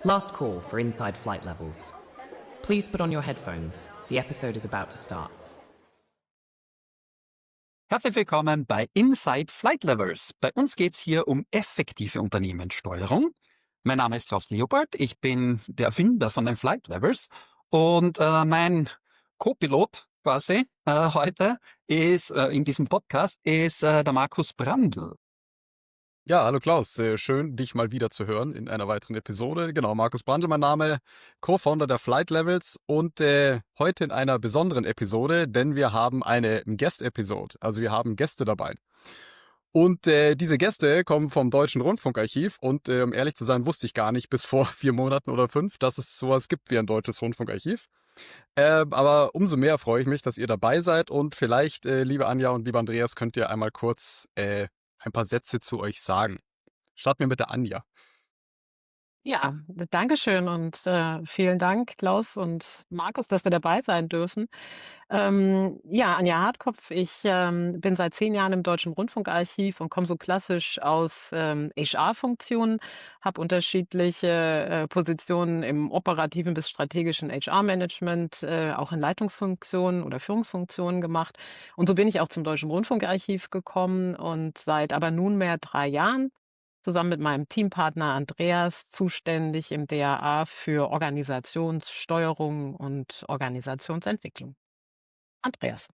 Last call for inside flight levels. Please put on your headphones. The episode is about to start. Herzlich willkommen bei Inside Flight Levels. Bei uns geht es hier um effektive Unternehmenssteuerung. Mein Name ist Klaus Leopold, ich bin der Erfinder von den Flight Levels und mein Co-Pilot quasi heute ist in diesem Podcast ist der Markus Brandl. Ja, hallo Klaus, schön dich mal wieder zu hören in einer weiteren Episode. Genau, Markus Brandl, mein Name, Co-Founder der Flight Levels und heute in einer besonderen Episode, denn wir haben eine Guest-Episode, also wir haben Gäste dabei. Und diese Gäste kommen vom Deutschen Rundfunkarchiv und um ehrlich zu sein, wusste ich gar nicht bis vor 4 Monaten oder 5, dass es sowas gibt wie ein Deutsches Rundfunkarchiv. Aber umso mehr freue ich mich, dass ihr dabei seid und vielleicht, liebe Anja und lieber Andreas, könnt ihr einmal kurz ein paar Sätze zu euch sagen. Starten wir mit der Anja. Ja, dankeschön und vielen Dank, Klaus und Markus, dass wir dabei sein dürfen. Ja, Anja Hartkopf, ich bin seit 10 Jahren im Deutschen Rundfunkarchiv und komme so klassisch aus HR-Funktionen, habe unterschiedliche Positionen im operativen bis strategischen HR-Management, auch in Leitungsfunktionen oder Führungsfunktionen gemacht. Und so bin ich auch zum Deutschen Rundfunkarchiv gekommen und seit aber nunmehr 3 Jahren zusammen mit meinem Teampartner Andreas zuständig im DRA für Organisationssteuerung und Organisationsentwicklung. Andreas.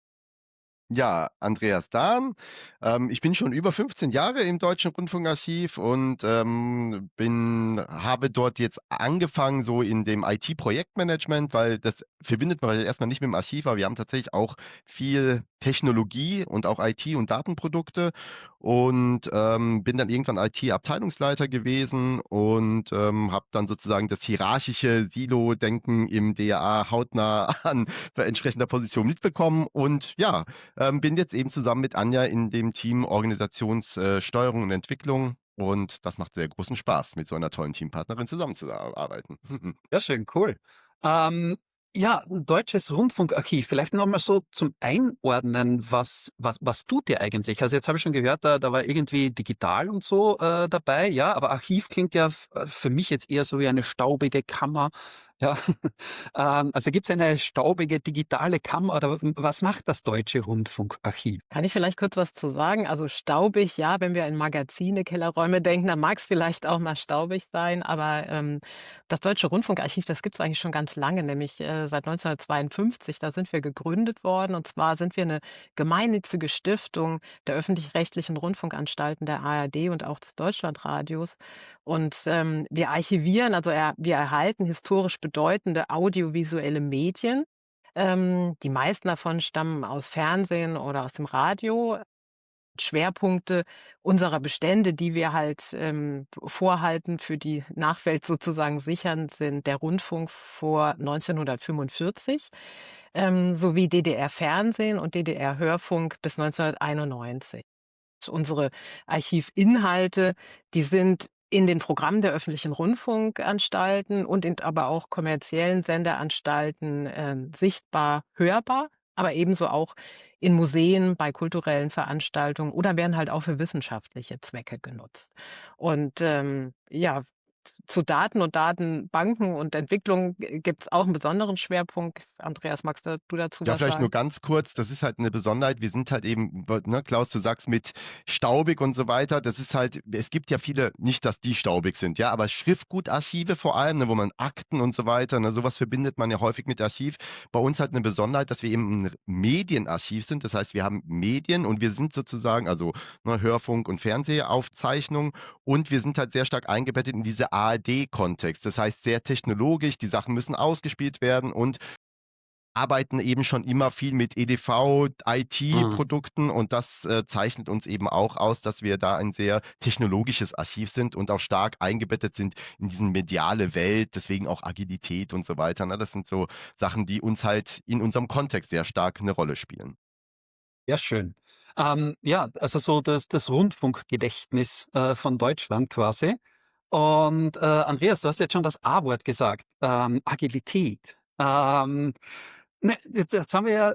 Ja, Andreas Dahn. Ich bin schon über 15 Jahre im Deutschen Rundfunkarchiv und habe dort jetzt angefangen so in dem IT-Projektmanagement, weil das verbindet man erstmal nicht mit dem Archiv, aber wir haben tatsächlich auch viel Technologie und auch IT- und Datenprodukte und bin dann irgendwann IT-Abteilungsleiter gewesen und habe dann sozusagen das hierarchische Silo-Denken im DRA hautnah an entsprechender Position mitbekommen und ja, bin jetzt eben zusammen mit Anja in dem Team Organisationssteuerung und Entwicklung und das macht sehr großen Spaß, mit so einer tollen Teampartnerin zusammenzuarbeiten. Ja, schön, cool. Ja, Deutsches Rundfunkarchiv, vielleicht nochmal so zum Einordnen, was tut ihr eigentlich? Also jetzt habe ich schon gehört, da war irgendwie digital und so dabei, ja, aber Archiv klingt ja für mich jetzt eher so wie eine staubige Kammer. Ja, also gibt es eine staubige digitale Kammer oder was macht das Deutsche Rundfunkarchiv? Kann ich vielleicht kurz was zu sagen? Also staubig, ja, wenn wir in Magazine, Kellerräume denken, dann mag es vielleicht auch mal staubig sein, aber das Deutsche Rundfunkarchiv, das gibt es eigentlich schon ganz lange, nämlich seit 1952, da sind wir gegründet worden und zwar sind wir eine gemeinnützige Stiftung der öffentlich-rechtlichen Rundfunkanstalten der ARD und auch des Deutschlandradios und wir archivieren, also wir erhalten historisch bedeutende audiovisuelle Medien. Die meisten davon stammen aus Fernsehen oder aus dem Radio. Schwerpunkte unserer Bestände, die wir halt vorhalten, für die Nachwelt sozusagen sichern, sind der Rundfunk vor 1945, sowie DDR-Fernsehen und DDR-Hörfunk bis 1991. Unsere Archivinhalte, die sind in den Programmen der öffentlichen Rundfunkanstalten und in aber auch kommerziellen Sendeanstalten sichtbar hörbar, aber ebenso auch in Museen, bei kulturellen Veranstaltungen oder werden halt auch für wissenschaftliche Zwecke genutzt. Und ja, zu Daten und Datenbanken und Entwicklung gibt es auch einen besonderen Schwerpunkt. Andreas, magst du dazu Ja, was vielleicht nur sagen? ganz kurz, das ist halt eine Besonderheit. Wir sind halt eben, ne, Klaus, du sagst mit staubig und so weiter. Das ist halt, es gibt ja viele, nicht, dass die staubig sind, ja, aber Schriftgutarchive vor allem, ne, wo man Akten und so weiter, ne, sowas verbindet man ja häufig mit Archiv. Bei uns halt eine Besonderheit, dass wir eben ein Medienarchiv sind. Das heißt, wir haben Medien und wir sind sozusagen, also ne, Hörfunk und Fernsehaufzeichnung und wir sind halt sehr stark eingebettet in diese ARD-Kontext. Das heißt, sehr technologisch, die Sachen müssen ausgespielt werden und arbeiten eben schon immer viel mit EDV, IT-Produkten und das zeichnet uns eben auch aus, dass wir da ein sehr technologisches Archiv sind und auch stark eingebettet sind in diese mediale Welt, deswegen auch Agilität und so weiter. Ne? Das sind so Sachen, die uns halt in unserem Kontext sehr stark eine Rolle spielen. Ja, schön. Ja, also so das Rundfunkgedächtnis von Deutschland quasi. Und Andreas, du hast jetzt schon das A-Wort gesagt, Agilität. Ne, jetzt haben wir ja,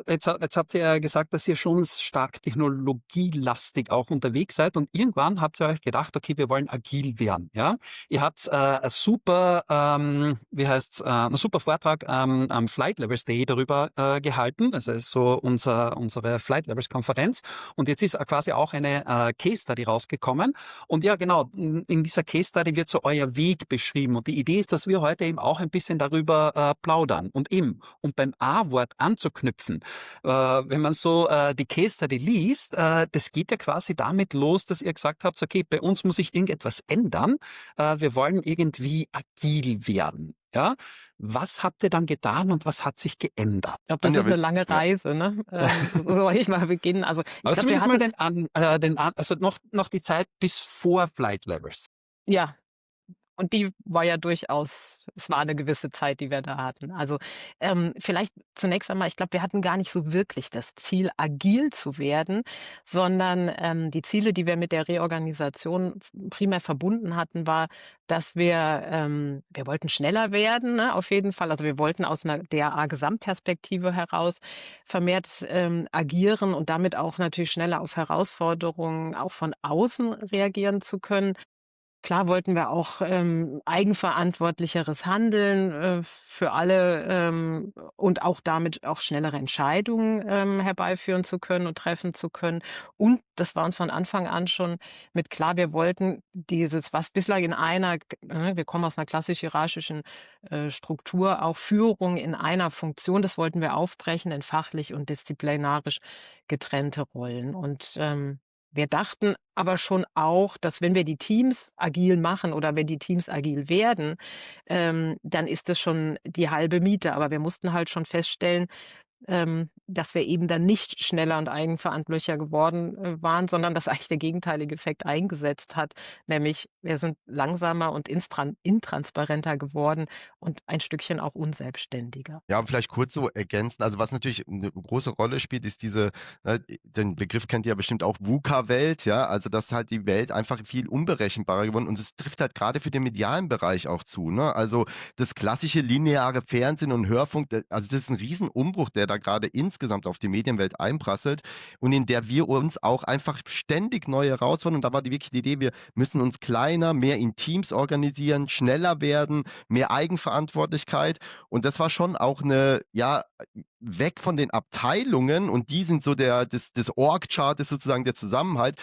jetzt habt ihr ja gesagt, dass ihr schon stark technologielastig auch unterwegs seid und irgendwann habt ihr euch gedacht, okay, wir wollen agil werden, ja? Ihr habt einen super, einen super Vortrag am Flight Levels Day darüber gehalten. Das ist so unsere Flight Levels Konferenz und jetzt ist quasi auch eine Case Study rausgekommen und ja, genau, in dieser Case Study wird so euer Weg beschrieben und die Idee ist, dass wir heute eben auch ein bisschen darüber plaudern und eben, und beim A-Wort anzuknüpfen. Wenn man so die Case Study liest, das geht ja quasi damit los, dass ihr gesagt habt, okay, bei uns muss sich irgendetwas ändern. Wir wollen irgendwie agil werden. Ja, was habt ihr dann getan und was hat sich geändert? Ich glaube, das Anja, ist eine lange ja. Reise, ne? Soll ich mal beginnen? Also ich Aber glaube, wir zumindest hatten, mal also noch die Zeit bis vor Flight Levels. ja, und die war ja durchaus, es war eine gewisse Zeit, die wir da hatten. Also, vielleicht zunächst einmal, ich glaube, wir hatten gar nicht so wirklich das Ziel, agil zu werden, sondern, die Ziele, die wir mit der Reorganisation primär verbunden hatten, war, dass wir wollten schneller werden, ne, auf jeden Fall. Also, wir wollten aus einer DAA-Gesamtperspektive heraus vermehrt, agieren und damit auch natürlich schneller auf Herausforderungen auch von außen reagieren zu können. Klar wollten wir auch, eigenverantwortlicheres Handeln, für alle, und auch damit auch schnellere Entscheidungen, herbeiführen zu können und treffen zu können. Und das war uns von Anfang an schon mit klar, wir wollten dieses, was bislang in einer wir kommen aus einer klassisch-hierarchischen, Struktur, auch Führung in einer Funktion, das wollten wir aufbrechen in fachlich und disziplinarisch getrennte Rollen. Und, wir dachten aber schon auch, dass wenn wir die Teams agil machen oder wenn die Teams agil werden, dann ist das schon die halbe Miete. Aber wir mussten halt schon feststellen, dass wir eben dann nicht schneller und eigenverantwortlicher geworden, waren, sondern dass eigentlich der gegenteilige Effekt eingesetzt hat, nämlich wir sind langsamer und intransparenter geworden und ein Stückchen auch unselbstständiger. Ja, und vielleicht kurz so ergänzen. Also was natürlich eine große Rolle spielt, ist den Begriff kennt ihr ja bestimmt auch, VUCA-Welt, ja, also dass halt die Welt einfach viel unberechenbarer geworden und es trifft halt gerade für den medialen Bereich auch zu, ne? Also das klassische lineare Fernsehen und Hörfunk, also das ist ein Riesenumbruch, der da gerade insgesamt auf die Medienwelt einprasselt und in der wir uns auch einfach ständig neue Herausforderungen, und da war wirklich die Idee, wir müssen uns kleiner, mehr in Teams organisieren, schneller werden, mehr Eigenverantwortlichkeit. Und das war schon auch ja, weg von den Abteilungen und die sind so das Org-Chart ist sozusagen der Zusammenhalt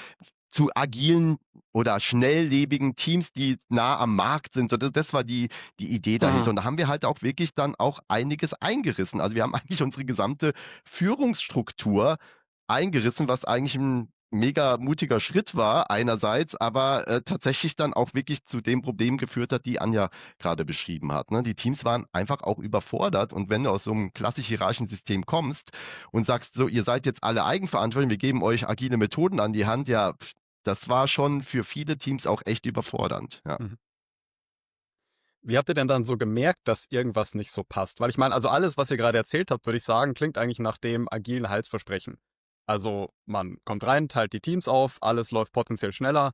zu agilen oder schnelllebigen Teams, die nah am Markt sind. So, das war die Idee dahinter. Und da haben wir halt auch wirklich dann auch einiges eingerissen. Also wir haben eigentlich unsere gesamte Führungsstruktur eingerissen, was eigentlich ein mega mutiger Schritt war einerseits, aber tatsächlich dann auch wirklich zu dem Problem geführt hat, die Anja gerade beschrieben hat. Ne? Die Teams waren einfach auch überfordert und wenn du aus so einem klassisch hierarchischen System kommst und sagst, so, ihr seid jetzt alle eigenverantwortlich, wir geben euch agile Methoden an die Hand, ja, das war schon für viele Teams auch echt überfordernd. Ja. Mhm. Wie habt ihr denn dann so gemerkt, dass irgendwas nicht so passt? Weil ich meine, also alles, was ihr gerade erzählt habt, würde ich sagen, klingt eigentlich nach dem agilen Heilsversprechen. Also man kommt rein, teilt die Teams auf, alles läuft potenziell schneller.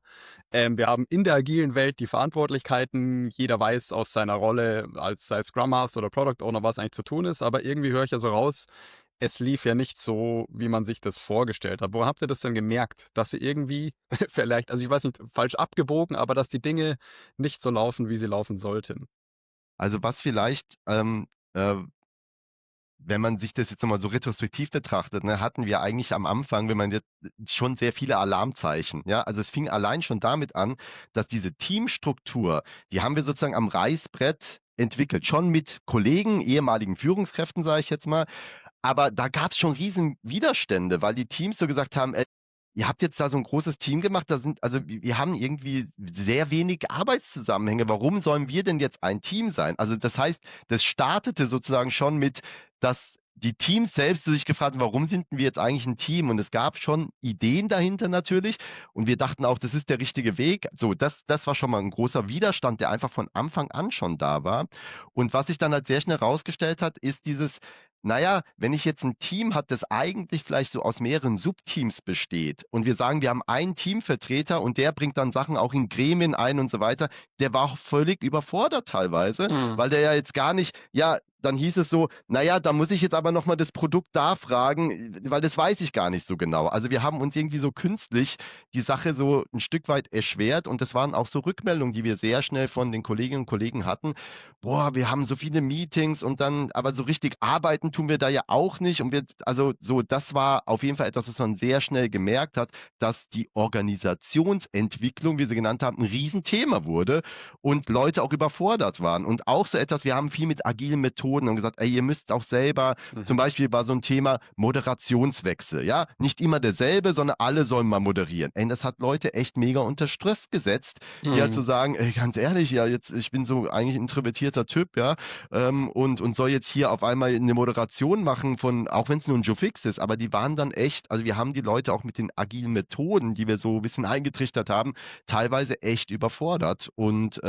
Wir haben in der agilen Welt die Verantwortlichkeiten. Jeder weiß aus seiner Rolle als sei es Scrum Master oder Product Owner, was eigentlich zu tun ist. Aber irgendwie höre ich ja so raus, es lief ja nicht so, wie man sich das vorgestellt hat. Woran habt ihr das denn gemerkt, dass ihr irgendwie vielleicht, also ich weiß nicht, falsch abgebogen, aber dass die Dinge nicht so laufen, wie sie laufen sollten? Also was vielleicht wenn man sich das jetzt nochmal so retrospektiv betrachtet, ne, hatten wir eigentlich am Anfang, wenn man jetzt schon sehr viele Alarmzeichen. Ja, also es fing allein schon damit an, dass diese Teamstruktur, die haben wir sozusagen am Reißbrett entwickelt, schon mit Kollegen, ehemaligen Führungskräften, sage ich jetzt mal. Aber da gab es schon riesen Widerstände, weil die Teams so gesagt haben, ihr habt jetzt da so ein großes Team gemacht, also wir haben irgendwie sehr wenig Arbeitszusammenhänge. Warum sollen wir denn jetzt ein Team sein? Also das heißt, das startete sozusagen schon mit, dass die Teams selbst sich gefragt haben, warum sind wir jetzt eigentlich ein Team? Und es gab schon Ideen dahinter natürlich. Und wir dachten auch, das ist der richtige Weg. So, das war schon mal ein großer Widerstand, der einfach von Anfang an schon da war. Und was sich dann halt sehr schnell rausgestellt hat, ist dieses, naja, wenn ich jetzt ein Team habe, das eigentlich vielleicht so aus mehreren Subteams besteht und wir sagen, wir haben einen Teamvertreter und der bringt dann Sachen auch in Gremien ein und so weiter, der war auch völlig überfordert teilweise, weil der ja jetzt gar nicht, ja, dann hieß es so, naja, da muss ich jetzt aber nochmal das Produkt da fragen, weil das weiß ich gar nicht so genau. Also wir haben uns irgendwie so künstlich die Sache so ein Stück weit erschwert und das waren auch so Rückmeldungen, die wir sehr schnell von den Kolleginnen und Kollegen hatten. Boah, wir haben so viele Meetings und dann, aber so richtig arbeiten tun wir da ja auch nicht. Und also so, das war auf jeden Fall etwas, was man sehr schnell gemerkt hat, dass die Organisationsentwicklung, wie sie genannt haben, ein Riesenthema wurde und Leute auch überfordert waren. Und auch so etwas, wir haben viel mit agilen Methoden und gesagt, ey, ihr müsst auch selber, zum Beispiel war so ein Thema Moderationswechsel, ja, nicht immer derselbe, sondern alle sollen mal moderieren. Ey, das hat Leute echt mega unter Stress gesetzt, die halt zu sagen, ey, ganz ehrlich, ja, jetzt, ich bin so eigentlich ein introvertierter Typ, ja, und soll jetzt hier auf einmal eine Moderation machen von, auch wenn es nur ein Joe Fix ist, aber die waren dann echt, also wir haben die Leute auch mit den agilen Methoden, die wir so ein bisschen eingetrichtert haben, teilweise echt überfordert und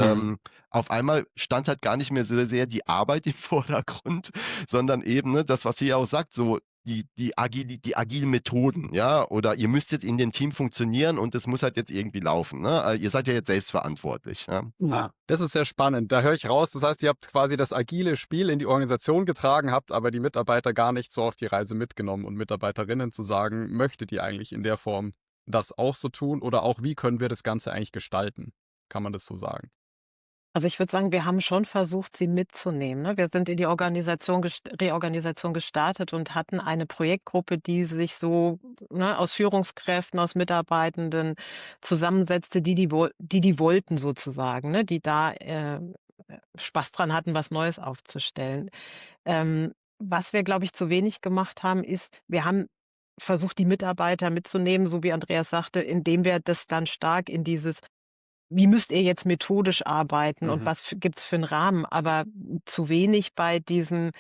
auf einmal stand halt gar nicht mehr so sehr die Arbeit im Vordergrund, sondern eben ne, das, was sie ja auch sagt, so die agilen Methoden, ja, oder ihr müsst jetzt in dem Team funktionieren und es muss halt jetzt irgendwie laufen, ne? Ihr seid ja jetzt selbstverantwortlich, ja. Ja. Das ist sehr spannend. Da höre ich raus. Das heißt, ihr habt quasi das agile Spiel in die Organisation getragen, habt aber die Mitarbeiter gar nicht so auf die Reise mitgenommen und Mitarbeiterinnen zu sagen, möchtet ihr eigentlich in der Form das auch so tun oder auch wie können wir das Ganze eigentlich gestalten? Kann man das so sagen? Also, ich würde sagen, wir haben schon versucht, sie mitzunehmen, ne? Wir sind in die Reorganisation gestartet und hatten eine Projektgruppe, die sich so, ne, aus Führungskräften, aus Mitarbeitenden zusammensetzte, die wollten sozusagen, ne, die da, Spaß dran hatten, was Neues aufzustellen. Was wir, glaube ich, zu wenig gemacht haben, ist, wir haben versucht, die Mitarbeiter mitzunehmen, so wie Andreas sagte, indem wir das dann stark in dieses wie müsst ihr jetzt methodisch arbeiten und was gibt's für 'n Rahmen, aber zu wenig bei diesem,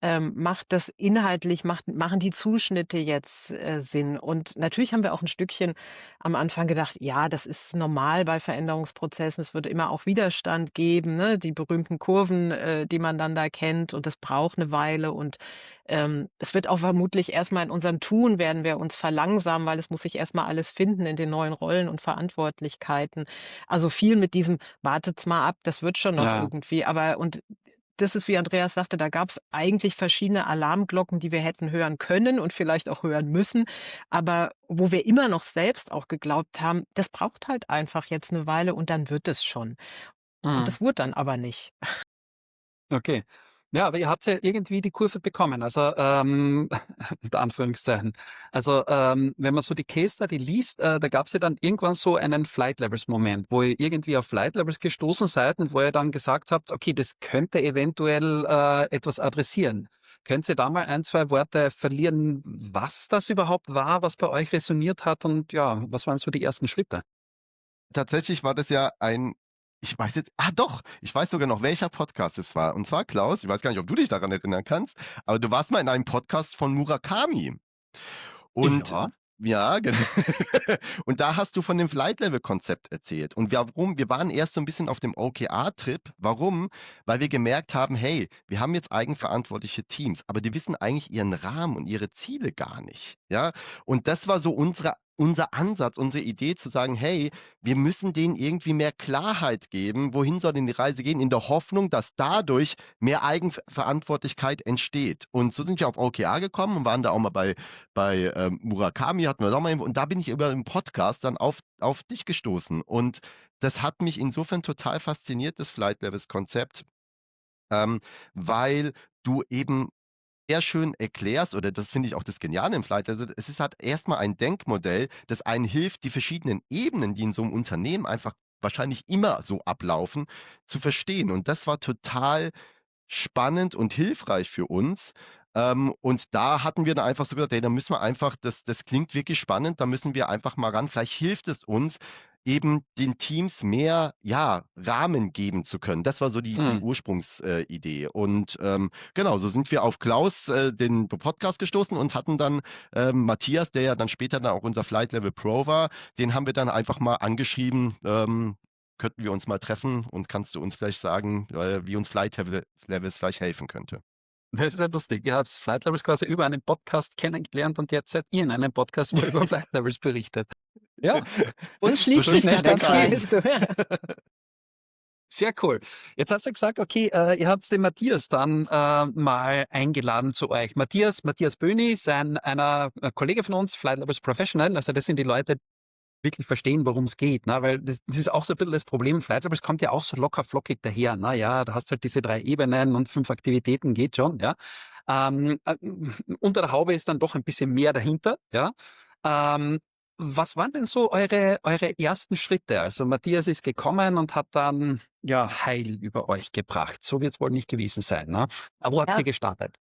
macht das inhaltlich machen die Zuschnitte jetzt, Sinn? Und natürlich haben wir auch 'n Stückchen am Anfang gedacht: „Ja, das ist normal bei Veränderungsprozessen. Es wird immer auch Widerstand geben“, ne? Die berühmten Kurven, die man dann da kennt und das braucht 'ne Weile und, es wird auch vermutlich erst mal in unserem Tun werden wir uns verlangsamen, weil es muss sich erst mal alles finden in den neuen Rollen und Verantwortlichkeiten. Also, viel mit diesem: „Wartet's mal ab, das wird schon noch Ja. irgendwie.“ Aber und das ist, wie Andreas sagte, da gab's eigentlich verschiedene Alarmglocken, die wir hätten hören können und vielleicht auch hören müssen, aber wo wir immer noch selbst auch geglaubt haben, das braucht halt einfach jetzt 'ne Weile und dann wird es schon. Und Mhm. das wurde dann aber nicht. Okay. Ja, aber ihr habt ja irgendwie die Kurve bekommen. Also, unter Anführungszeichen. Also, wenn man so die Case Study liest, da gab es ja dann irgendwann so einen Flight Levels Moment, wo ihr irgendwie auf Flight Levels gestoßen seid und wo ihr dann gesagt habt, okay, das könnte eventuell etwas adressieren. Könnt ihr da mal ein, zwei Worte verlieren, was das überhaupt war, was bei euch resoniert hat und ja, was waren so die ersten Schritte? Tatsächlich war das ja ich weiß jetzt, doch, ich weiß sogar noch, welcher Podcast es war. Und zwar, Klaus, ich weiß gar nicht, ob du dich daran erinnern kannst, aber du warst mal in einem Podcast von Murakami. Und Ja. ja, genau. Und da hast du von dem Flight-Level-Konzept erzählt. Und warum? Wir waren erst so ein bisschen auf dem OKR-Trip. Warum? Weil wir gemerkt haben, hey, wir haben jetzt eigenverantwortliche Teams, aber die wissen eigentlich ihren Rahmen und ihre Ziele gar nicht. Ja? Und das war so unser Ansatz, unsere Idee zu sagen, hey, wir müssen denen irgendwie mehr Klarheit geben, wohin soll denn die Reise gehen, in der Hoffnung, dass dadurch mehr Eigenverantwortlichkeit entsteht. Und so sind wir auf OKR gekommen und waren da auch mal bei Murakami, hatten wir da mal, und da bin ich über den Podcast dann auf dich gestoßen. Und das hat mich insofern total fasziniert, das Flight Levels Konzept, weil du eben sehr schön erklärst, oder das finde ich auch das Geniale im Flight, also es ist halt erstmal ein Denkmodell, das einen hilft, die verschiedenen Ebenen, die in so einem Unternehmen einfach wahrscheinlich immer so ablaufen, zu verstehen. Und das war total spannend und hilfreich für uns. Und da hatten wir dann einfach so gesagt, hey, da müssen wir einfach, das klingt wirklich spannend, da müssen wir einfach mal ran. Vielleicht hilft es uns, eben den Teams mehr, ja, Rahmen geben zu können. Das war so die Hm. Ursprungsidee. Und genau, so sind wir auf Klaus, den Podcast gestoßen und hatten dann Matthias, der ja dann später dann auch unser Flight Level Pro war, den haben wir dann einfach mal angeschrieben, könnten wir uns mal treffen und kannst du uns vielleicht sagen, wie uns Flight Levels vielleicht helfen könnte? Das ist ja lustig. Ihr habt Flight Levels quasi über einen Podcast kennengelernt und jetzt seid ihr in einem Podcast, wo ihr über Flight Levels berichtet. Ja, Uns So schließt sich schnell da der kann's gehen. Kreis, du. Sehr cool. Jetzt hast du gesagt, okay, ihr habt den Matthias dann mal eingeladen zu euch. Matthias Böhni ist einer Kollege von uns, Flight Levels Professional. Also das sind die Leute, die wirklich verstehen, worum es geht. Ne? Weil das ist auch so ein bisschen das Problem. Flight Levels kommt ja auch so locker flockig daher. Na ja, da hast du halt diese 3 Ebenen und 5 Aktivitäten, geht schon. Ja. Unter der Haube ist dann doch ein bisschen mehr dahinter. Ja. Ähm, Was waren denn so eure ersten Schritte? Also Matthias ist gekommen und hat dann ja Heil über euch gebracht. So wird es wohl nicht gewesen sein. Ne? Aber wo habt Ja. ihr gestartet?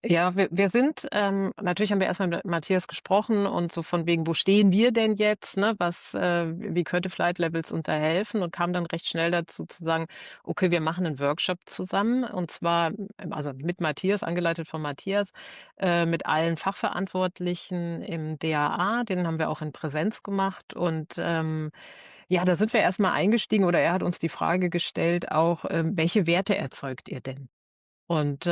Ja, wir sind natürlich haben wir erst mal mit Matthias gesprochen und so von wegen: „Wo stehen wir denn jetzt, ne? Wie könnte Flight Levels uns da helfen?“ Und kamen dann recht schnell dazu zu sagen: „Okay, wir machen einen Workshop zusammen.“ Und zwar, also mit Matthias, angeleitet von Matthias, mit allen Fachverantwortlichen im DAA. Den haben wir auch in Präsenz gemacht und, ja, da sind wir erst mal eingestiegen oder er hat uns die Frage gestellt auch, „Welche Werte erzeugt ihr denn?“ Und,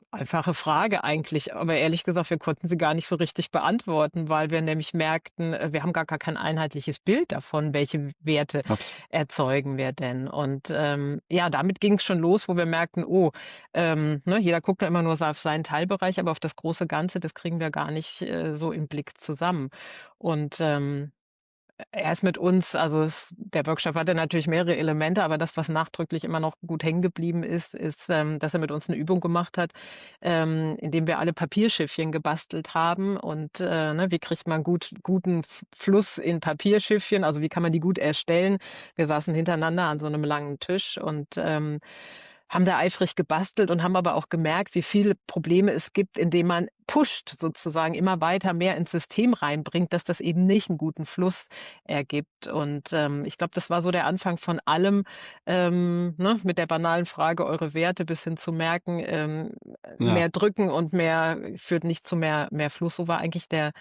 einfache Frage eigentlich, aber ehrlich gesagt, wir konnten sie gar nicht so richtig beantworten, weil wir nämlich merkten, wir haben gar kein einheitliches Bild davon, welche Werte Ups. erzeugen wir denn. Und, ja, damit ging es schon los, wo wir merkten, oh, ne, jeder guckt da immer nur so auf seinen Teilbereich, aber auf das große Ganze, das kriegen wir gar nicht, so im Blick zusammen. Und, er ist mit uns also der Workshop hatte natürlich mehrere Elemente, aber das, was nachdrücklich immer noch gut hängen geblieben ist, dass er mit uns eine Übung gemacht hat, indem wir alle Papierschiffchen gebastelt haben und, ne, wie kriegt man guten Fluss in Papierschiffchen? Also, wie kann man die gut erstellen? Wir saßen hintereinander an so einem langen Tisch und, haben da eifrig gebastelt und haben aber auch gemerkt, wie viele Probleme es gibt, indem man pusht sozusagen immer weiter mehr ins System reinbringt, dass das eben nicht einen guten Fluss ergibt. Und, ich glaube, das war so der Anfang von allem, ne, mit der banalen Frage: „Eure Werte“, bis hin zu merken, Ja. mehr drücken und mehr führt nicht zu mehr Fluss. So war eigentlich der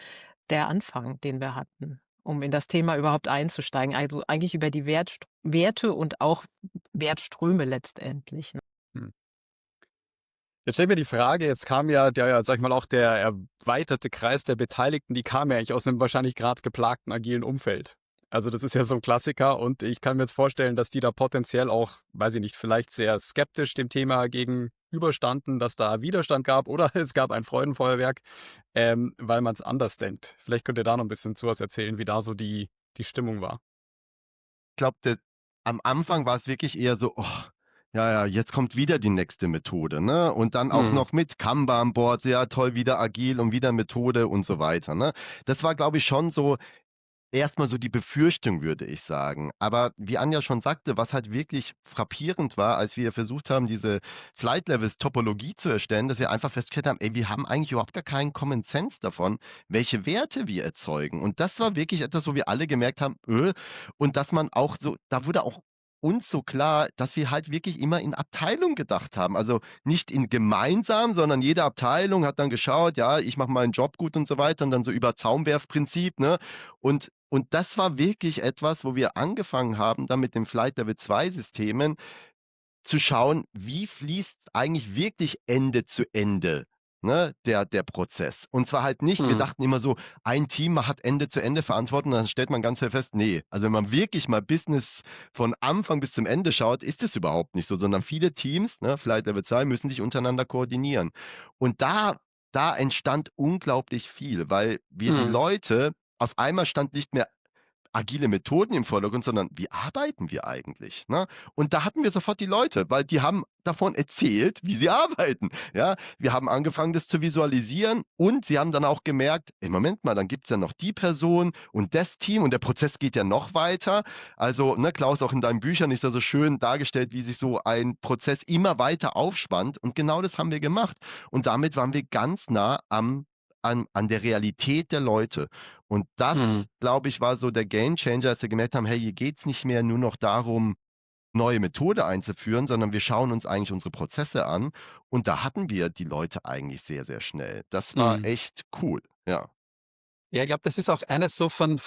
Anfang, den wir hatten, um in das Thema überhaupt einzusteigen. Also, eigentlich über die Werte und auch Wertströme letztendlich, ne? Hm. Jetzt stell mir die Frage, jetzt kam ja der, sag ich mal, auch der erweiterte Kreis der Beteiligten, die kamen ja eigentlich aus einem wahrscheinlich gerade geplagten agilen Umfeld. Also das ist ja so ein Klassiker und ich kann mir jetzt vorstellen, dass die da potenziell auch, weiß ich nicht, vielleicht sehr skeptisch dem Thema gegenüberstanden, dass da Widerstand gab oder es gab ein Freudenfeuerwerk, weil man es anders denkt. Vielleicht könnt ihr da noch ein bisschen zu was erzählen, wie da so die Stimmung war. Ich glaube, am Anfang war es wirklich eher so, oh, ja, ja, jetzt kommt wieder die nächste Methode, ne? Und dann auch Mhm. noch mit Kanban-Board, ja, toll, wieder agil und wieder Methode und so weiter, ne? Das war, glaube ich, schon so erstmal so die Befürchtung, würde ich sagen. Aber wie Anja schon sagte, was halt wirklich frappierend war, als wir versucht haben, diese Flight Levels Topologie zu erstellen, dass wir einfach festgestellt haben, ey, wir haben eigentlich überhaupt gar keinen Common Sense davon, welche Werte wir erzeugen. Und das war wirklich etwas, wo wir alle gemerkt haben, und dass man auch so, da wurde auch uns so klar, dass wir halt wirklich immer in Abteilungen gedacht haben. Also nicht in gemeinsam, sondern jede Abteilung hat dann geschaut, ja, ich mache meinen Job gut und so weiter und dann so über Zaumwerfprinzip, ne? Und das war wirklich etwas, wo wir angefangen haben, dann mit den Flight Level 2 Systemen zu schauen, wie fließt eigentlich wirklich Ende zu Ende, ne, der Prozess. Und zwar halt nicht, wir Mhm. dachten immer so, ein Team hat Ende zu Ende Verantwortung, dann stellt man ganz schnell fest, nee, also wenn man wirklich mal Business von Anfang bis zum Ende schaut, ist es überhaupt nicht so, sondern viele Teams, ne, Flight Level 2, müssen sich untereinander koordinieren. Und da entstand unglaublich viel, weil wir die Mhm. Leute, auf einmal stand nicht mehr agile Methoden im Vordergrund, sondern wie arbeiten wir eigentlich? Ne? Und da hatten wir sofort die Leute, weil die haben davon erzählt, wie sie arbeiten. Ja? Wir haben angefangen, das zu visualisieren und sie haben dann auch gemerkt, im Moment mal, dann gibt es ja noch die Person und das Team und der Prozess geht ja noch weiter. Also, ne, Klaus, auch in deinen Büchern ist da so schön dargestellt, wie sich so ein Prozess immer weiter aufspannt und genau das haben wir gemacht. Und damit waren wir ganz nah an der Realität der Leute. Und das, Mhm. glaube ich, war so der Gamechanger, als wir gemerkt haben, hey, hier geht es nicht mehr nur noch darum, neue Methode einzuführen, sondern wir schauen uns eigentlich unsere Prozesse an. Und da hatten wir die Leute eigentlich sehr, sehr schnell. Das war Mhm. echt cool, ja. Ja, ich glaube, das ist auch eines so von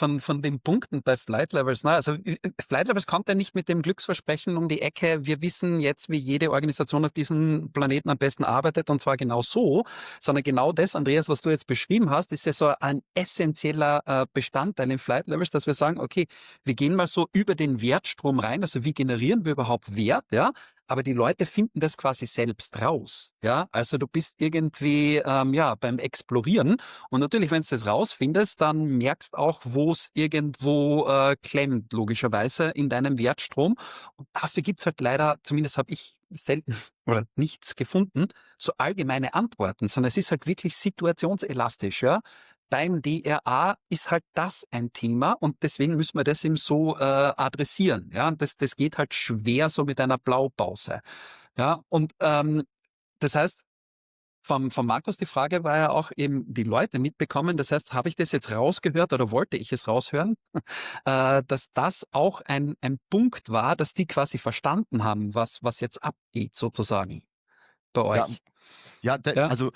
den Punkten bei Flight Levels. Ne? Also Flight Levels kommt ja nicht mit dem Glücksversprechen um die Ecke, wir wissen jetzt, wie jede Organisation auf diesem Planeten am besten arbeitet und zwar genau so, sondern genau das, Andreas, was du jetzt beschrieben hast, ist ja so ein essentieller Bestandteil in Flight Levels, dass wir sagen, okay, wir gehen mal so über den Wertstrom rein, also wie generieren wir überhaupt Wert, ja? Aber die Leute finden das quasi selbst raus, ja? Also du bist irgendwie ja beim Explorieren und natürlich, wenn du das rausfindest, dann merkst auch, wo es irgendwo klemmt, logischerweise in deinem Wertstrom. Und dafür gibt's halt leider, zumindest habe ich selten oder nichts gefunden, so allgemeine Antworten, sondern es ist halt wirklich situationselastisch, ja. Beim DRA ist halt das ein Thema und deswegen müssen wir das eben so adressieren. Ja, und das geht halt schwer so mit einer Blaupause. Ja, und das heißt, vom Markus die Frage war ja auch eben die Leute mitbekommen. Das heißt, habe ich das jetzt rausgehört oder wollte ich es raushören, dass das auch ein Punkt war, dass die quasi verstanden haben, was jetzt abgeht sozusagen bei Ja, euch. Ja, Ja? also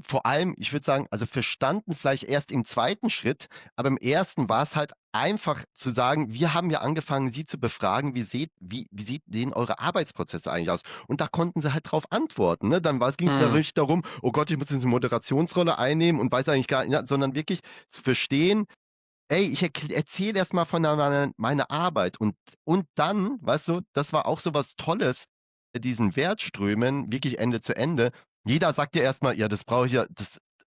vor allem, ich würde sagen, also verstanden vielleicht erst im zweiten Schritt, aber im ersten war es halt einfach zu sagen, wir haben ja angefangen, sie zu befragen, wie sieht denn eure Arbeitsprozesse eigentlich aus? Und da konnten sie halt drauf antworten. Ne? Dann ging es da Hm. richtig darum, oh Gott, ich muss jetzt eine Moderationsrolle einnehmen und weiß eigentlich gar nicht, ja, sondern wirklich zu verstehen, ey, ich erzähle erst mal von meiner Arbeit und dann, weißt du, das war auch so was Tolles, diesen Wertströmen, wirklich Ende zu Ende. Jeder sagt ja erstmal, ja, das brauche ich ja,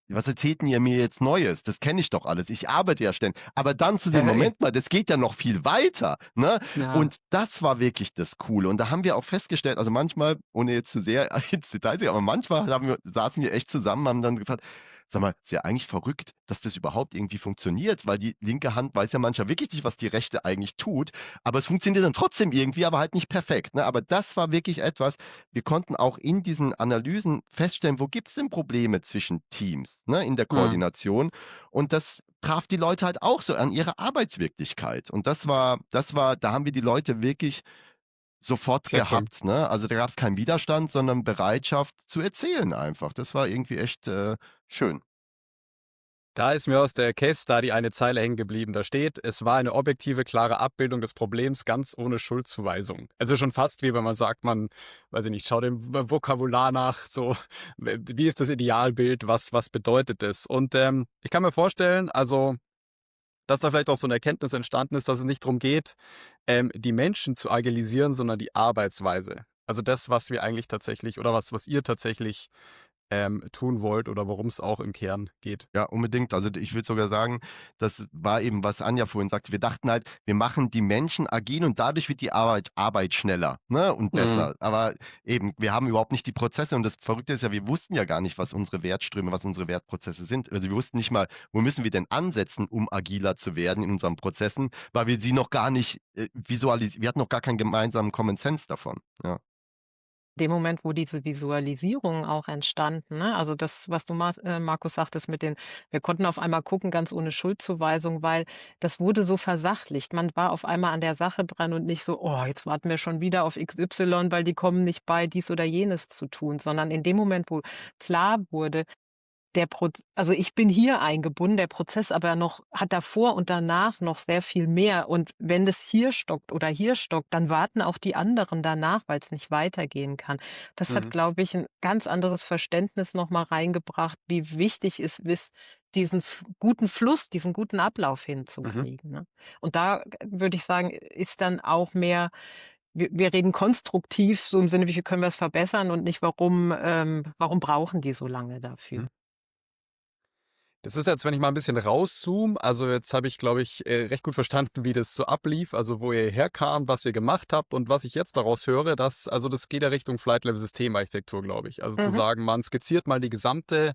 was erzählt denn ihr mir jetzt Neues? Das kenne ich doch alles. Ich arbeite ja ständig. Aber dann zu sehen, Hey. Moment mal, das geht ja noch viel weiter, ne? Ja. Und das war wirklich das Coole. Und da haben wir auch festgestellt, also manchmal, ohne jetzt zu sehr ins Detail zu gehen, aber manchmal saßen wir echt zusammen, haben dann gefragt, sag mal, ist ja eigentlich verrückt, dass das überhaupt irgendwie funktioniert, weil die linke Hand weiß ja manchmal wirklich nicht, was die rechte eigentlich tut, aber es funktioniert dann trotzdem irgendwie, aber halt nicht perfekt. Ne? Aber das war wirklich etwas, wir konnten auch in diesen Analysen feststellen, wo gibt es denn Probleme zwischen Teams, ne, in der Hm. Koordination. Und das traf die Leute halt auch so an ihre Arbeitswirklichkeit. Und da haben wir die Leute wirklich sofort Sehr cool. gehabt. Ne? Also da gab es keinen Widerstand, sondern Bereitschaft zu erzählen einfach. Das war irgendwie echt schön. Da ist mir aus der Case Study eine Zeile hängen geblieben. Da steht, es war eine objektive, klare Abbildung des Problems, ganz ohne Schuldzuweisung. Also schon fast wie wenn man sagt, man, weiß ich nicht, schau dem Vokabular nach, so, wie ist das Idealbild, was bedeutet es? Und ich kann mir vorstellen, also, dass da vielleicht auch so eine Erkenntnis entstanden ist, dass es nicht darum geht, die Menschen zu agilisieren, sondern die Arbeitsweise. Also das, was wir eigentlich tatsächlich oder was ihr tatsächlich tun wollt oder worum es auch im Kern geht. Ja, unbedingt. Also ich würde sogar sagen, das war eben, was Anja vorhin sagte. Wir dachten halt, wir machen die Menschen agil und dadurch wird die Arbeit schneller, ne, und Hm. besser. Aber eben, wir haben überhaupt nicht die Prozesse und das Verrückte ist ja, wir wussten ja gar nicht, was unsere Wertströme, was unsere Wertprozesse sind. Also wir wussten nicht mal, wo müssen wir denn ansetzen, um agiler zu werden in unseren Prozessen, weil wir sie noch gar nicht visualisiert, wir hatten noch gar keinen gemeinsamen Common Sense davon. Ja. Dem Moment, wo diese Visualisierungen auch entstanden, ne? Also das, was du Markus sagtest mit den wir konnten auf einmal gucken, ganz ohne Schuldzuweisung, weil das wurde so versachlicht. Man war auf einmal an der Sache dran und nicht so: „Oh, jetzt warten wir schon wieder auf XY, weil die kommen nicht bei, dies oder jenes zu tun“, sondern in dem Moment, wo klar wurde, also, ich bin hier eingebunden, der Prozess aber noch hat davor und danach noch sehr viel mehr. Und wenn es hier stockt oder hier stockt, dann warten auch die anderen danach, weil es nicht weitergehen kann. Das hat, Mhm. glaube ich, ein ganz anderes Verständnis noch mal reingebracht, wie wichtig es ist, diesen guten Fluss, diesen guten Ablauf Mhm. hinzukriegen, ne? Und da, würde ich sagen, ist dann auch mehr wir reden konstruktiv, so im Sinne, wie können wir es verbessern und nicht, warum brauchen die so lange Mhm. dafür? Das ist jetzt, wenn ich mal ein bisschen rauszoome, also jetzt habe ich, glaube ich, recht gut verstanden, wie das so ablief, also wo ihr herkamt, was ihr gemacht habt und was ich jetzt daraus höre, das geht ja Richtung Flight Level Systemarchitektur, glaube ich. Also zu Mhm. sagen, man skizziert mal die gesamte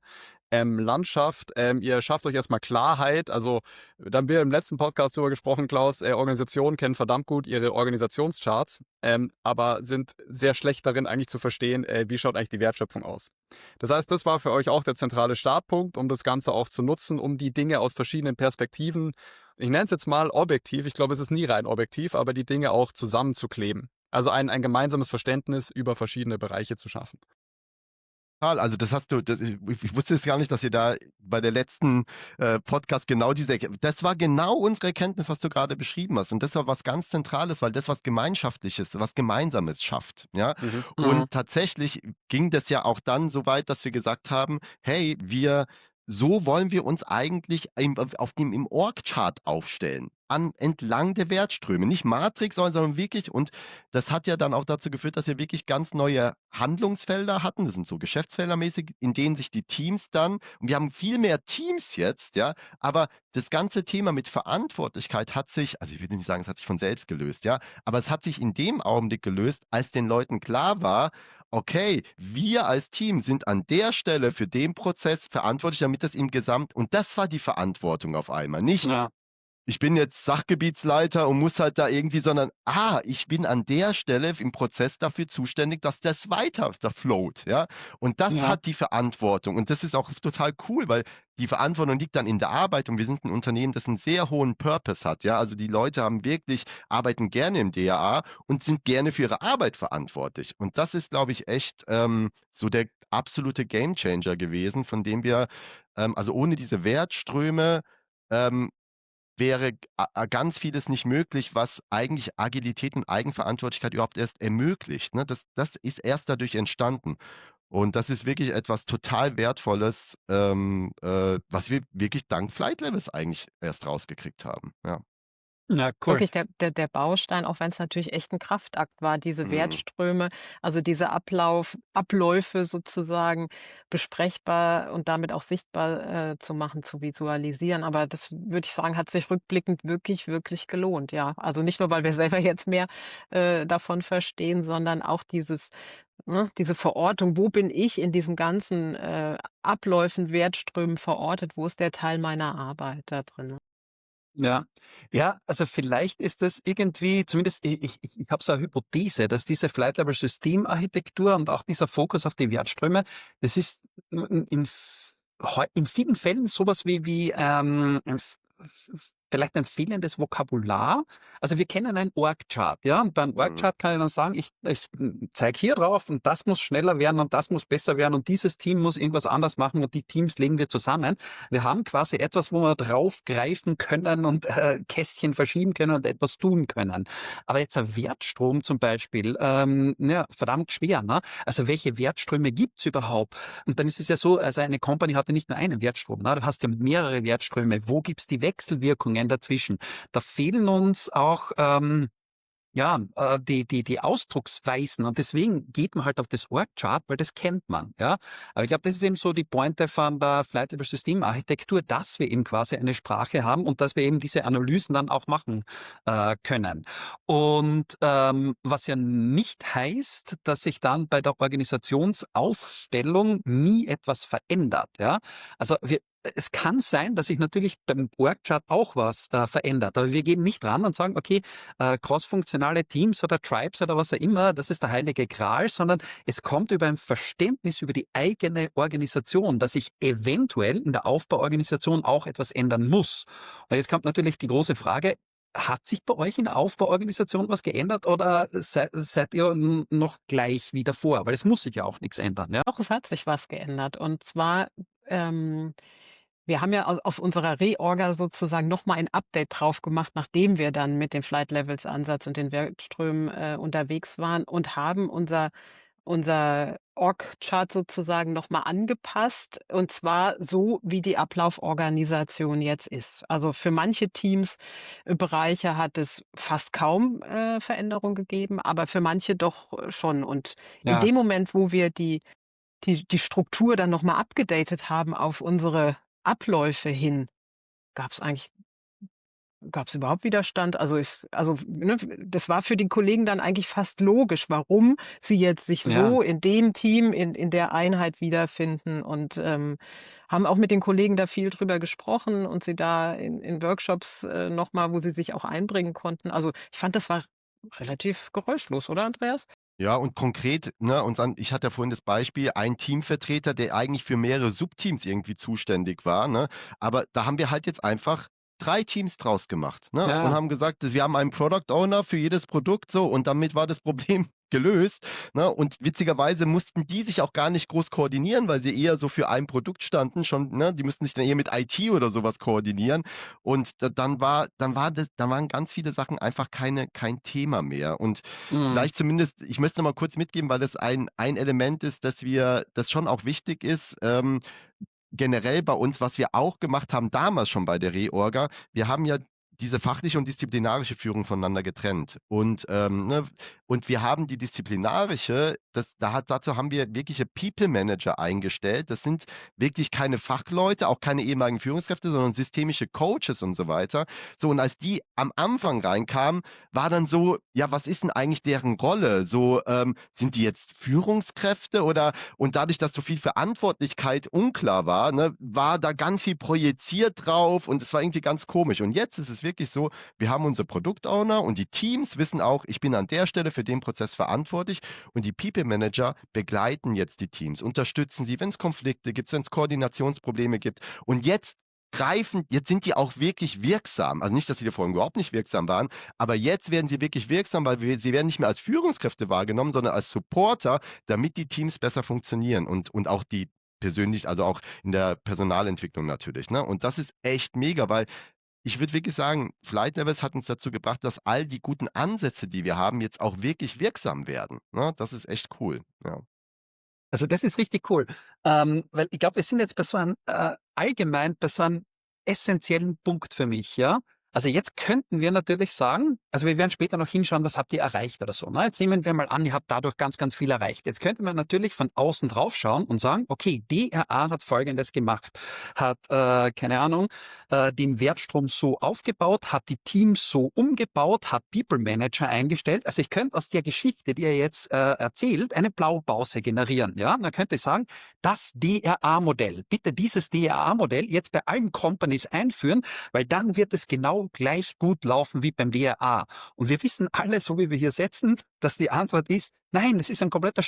Landschaft, ihr schafft euch erstmal Klarheit, also da haben wir im letzten Podcast drüber gesprochen, Klaus, Organisationen kennen verdammt gut ihre Organisationscharts, aber sind sehr schlecht darin eigentlich zu verstehen, wie schaut eigentlich die Wertschöpfung aus. Das heißt, das war für euch auch der zentrale Startpunkt, um das Ganze auch zu nutzen, um die Dinge aus verschiedenen Perspektiven, ich nenne es jetzt mal objektiv, ich glaube, es ist nie rein objektiv, aber die Dinge auch zusammenzukleben. Also ein gemeinsames Verständnis über verschiedene Bereiche zu schaffen. Also das hast du, ich wusste jetzt gar nicht, dass ihr da bei der letzten Podcast genau das war genau unsere Erkenntnis, was du gerade beschrieben hast. Und das war was ganz Zentrales, weil das was Gemeinschaftliches, was Gemeinsames schafft. Ja? Mhm. Mhm. Und tatsächlich ging das ja auch dann so weit, dass wir gesagt haben, hey, so wollen wir uns eigentlich im Org-Chart aufstellen. Entlang der Wertströme. Nicht Matrix, sondern wirklich, und das hat ja dann auch dazu geführt, dass wir wirklich ganz neue Handlungsfelder hatten. Das sind so geschäftsfeldermäßig, in denen sich die Teams dann, und wir haben viel mehr Teams jetzt, ja, aber das ganze Thema mit Verantwortlichkeit hat sich, also ich will nicht sagen, es hat sich von selbst gelöst, ja, aber es hat sich in dem Augenblick gelöst, als den Leuten klar war, okay, wir als Team sind an der Stelle für den Prozess verantwortlich, damit das im und das war die Verantwortung auf einmal. Nicht, Ja. ich bin jetzt Sachgebietsleiter und muss halt da irgendwie, sondern, ich bin an der Stelle im Prozess dafür zuständig, dass das weiter da float, ja. Und das Ja. hat die Verantwortung. Und das ist auch total cool, weil die Verantwortung liegt dann in der Arbeit und wir sind ein Unternehmen, das einen sehr hohen Purpose hat, ja. Also die Leute arbeiten gerne im DAA und sind gerne für ihre Arbeit verantwortlich. Und das ist, glaube ich, echt so der absolute Gamechanger gewesen, von dem wir, also ohne diese Wertströme, wäre ganz vieles nicht möglich, was eigentlich Agilität und Eigenverantwortlichkeit überhaupt erst ermöglicht. Ne? Das ist erst dadurch entstanden. Und das ist wirklich etwas total Wertvolles, was wir wirklich dank Flight Levels eigentlich erst rausgekriegt haben. Ja. Ja, cool. Wirklich der Baustein, auch wenn es natürlich echt ein Kraftakt war, diese Mhm. Wertströme, also diese Abläufe sozusagen besprechbar und damit auch sichtbar, zu machen, zu visualisieren. Aber das würde ich sagen, hat sich rückblickend wirklich, wirklich gelohnt, ja. Also nicht nur, weil wir selber jetzt mehr, davon verstehen, sondern auch diese Verortung: Wo bin ich in diesen ganzen, Abläufen, Wertströmen verortet? Wo ist der Teil meiner Arbeit da drin? Ja. Ja, also vielleicht ist das irgendwie, zumindest ich habe so eine Hypothese, dass diese Flight-Level-Systemarchitektur und auch dieser Fokus auf die Wertströme, das ist in vielen Fällen sowas wie vielleicht ein fehlendes Vokabular. Also wir kennen ein Org-Chart, ja, und beim Mhm. Org-Chart kann ich dann sagen, ich zeige hier drauf und das muss schneller werden und das muss besser werden und dieses Team muss irgendwas anders machen und die Teams legen wir zusammen. Wir haben quasi etwas, wo wir draufgreifen können und Kästchen verschieben können und etwas tun können. Aber jetzt ein Wertstrom zum Beispiel, ja, verdammt schwer. Ne? Also welche Wertströme gibt's überhaupt? Und dann ist es ja so, also eine Company hatte nicht nur einen Wertstrom, ne? Du hast ja mehrere Wertströme. Wo gibt's die Wechselwirkungen dazwischen? Da fehlen uns auch die Ausdrucksweisen und deswegen geht man halt auf das Org-Chart, weil das kennt man, ja. Aber ich glaube, das ist eben so die Pointe von der Flight-Level-Systemarchitektur, dass wir eben quasi eine Sprache haben und dass wir eben diese Analysen dann auch machen können. Und was ja nicht heißt, dass sich dann bei der Organisationsaufstellung nie etwas verändert, ja. Also es kann sein, dass sich natürlich beim Org-Chart auch was verändert, aber wir gehen nicht ran und sagen, okay, cross-funktionale Teams oder Tribes oder was auch immer, das ist der heilige Gral, sondern es kommt über ein Verständnis über die eigene Organisation, dass sich eventuell in der Aufbauorganisation auch etwas ändern muss. Und jetzt kommt natürlich die große Frage, hat sich bei euch in der Aufbauorganisation was geändert oder seid ihr noch gleich wie davor? Weil es muss sich ja auch nichts ändern, ja? Doch, es hat sich was geändert. Und zwar, wir haben ja aus unserer Reorga sozusagen noch mal ein Update drauf gemacht, nachdem wir dann mit dem Flight Levels Ansatz und den Wertströmen, unterwegs waren und haben unser Org-Chart sozusagen noch mal angepasst, und zwar so, wie die Ablauforganisation jetzt ist. Also, für manche Teams, Bereiche hat es fast kaum, Veränderung gegeben, aber für manche doch, schon. Und in Ja, dem Moment, wo wir die Struktur dann noch mal abgedatet haben auf unsere Abläufe hin, gab's eigentlich gab's überhaupt Widerstand? Ne, das war für die Kollegen dann eigentlich fast logisch, warum sie jetzt sich ja. so in dem Team, in der Einheit wiederfinden, und, haben auch mit den Kollegen da viel drüber gesprochen und sie da in Workshops, noch mal, wo sie sich auch einbringen konnten. Also, ich fand, das war relativ geräuschlos, oder, Andreas? Ja, und konkret, ne, ich hatte ja vorhin das Beispiel, ein Teamvertreter, der eigentlich für mehrere Subteams irgendwie zuständig war, ne? Aber da haben wir halt jetzt einfach 3 Teams draus gemacht, ne? Und Ja, haben gesagt, wir haben einen Product Owner für jedes Produkt so und damit war das Problem gelöst. Ne? Und witzigerweise mussten die sich auch gar nicht groß koordinieren, weil sie eher so für ein Produkt standen. Schon, ne? Die mussten sich dann eher mit IT oder sowas koordinieren. Und dann waren ganz viele Sachen einfach kein Thema mehr. Und Mhm. vielleicht zumindest, ich möchte noch mal kurz mitgeben, weil das ein Element ist, das schon auch wichtig ist. Generell bei uns, was wir auch gemacht haben, damals schon bei der Reorga, wir haben ja diese fachliche und disziplinarische Führung voneinander getrennt. Und wir haben die disziplinarische, dazu haben wir wirkliche People Manager eingestellt. Das sind wirklich keine Fachleute, auch keine ehemaligen Führungskräfte, sondern systemische Coaches und so weiter. So, und als die am Anfang reinkamen, war dann so, ja, was ist denn eigentlich deren Rolle? So, sind die jetzt Führungskräfte oder und dadurch, dass so viel Verantwortlichkeit unklar war, ne, war da ganz viel projiziert drauf und es war irgendwie ganz komisch. Und jetzt ist es wirklich so, wir haben unsere Product-Owner und die Teams wissen auch, ich bin an der Stelle für den Prozess verantwortlich und die People Manager begleiten jetzt die Teams, unterstützen sie, wenn es Konflikte gibt, wenn es Koordinationsprobleme gibt. Und jetzt sind die auch wirklich wirksam. Also nicht, dass sie vorhin überhaupt nicht wirksam waren, aber jetzt werden sie wirklich wirksam, weil sie werden nicht mehr als Führungskräfte wahrgenommen, sondern als Supporter, damit die Teams besser funktionieren und auch die persönlich, also auch in der Personalentwicklung natürlich. Ne? Und das ist echt mega, weil ich würde wirklich sagen, Flight Levels hat uns dazu gebracht, dass all die guten Ansätze, die wir haben, jetzt auch wirklich wirksam werden. Ne? Das ist echt cool. Ja. Also das ist richtig cool, weil ich glaube, wir sind jetzt bei so einem allgemein bei so einem essentiellen Punkt für mich, ja. Also jetzt könnten wir natürlich sagen, also wir werden später noch hinschauen, was habt ihr erreicht oder so. Ne? Jetzt nehmen wir mal an, ihr habt dadurch ganz, ganz viel erreicht. Jetzt könnte man natürlich von außen drauf schauen und sagen, okay, DRA hat Folgendes gemacht, hat, keine Ahnung, den Wertstrom so aufgebaut, hat die Teams so umgebaut, hat People Manager eingestellt. Also ich könnte aus der Geschichte, die ihr jetzt erzählt, eine Blaupause generieren. Ja, dann könnte ich sagen, das DRA-Modell, bitte dieses DRA-Modell jetzt bei allen Companies einführen, weil dann wird es genau gleich gut laufen wie beim DRA. Und wir wissen alle, so wie wir hier setzen, dass die Antwort ist, nein, das ist ein kompletter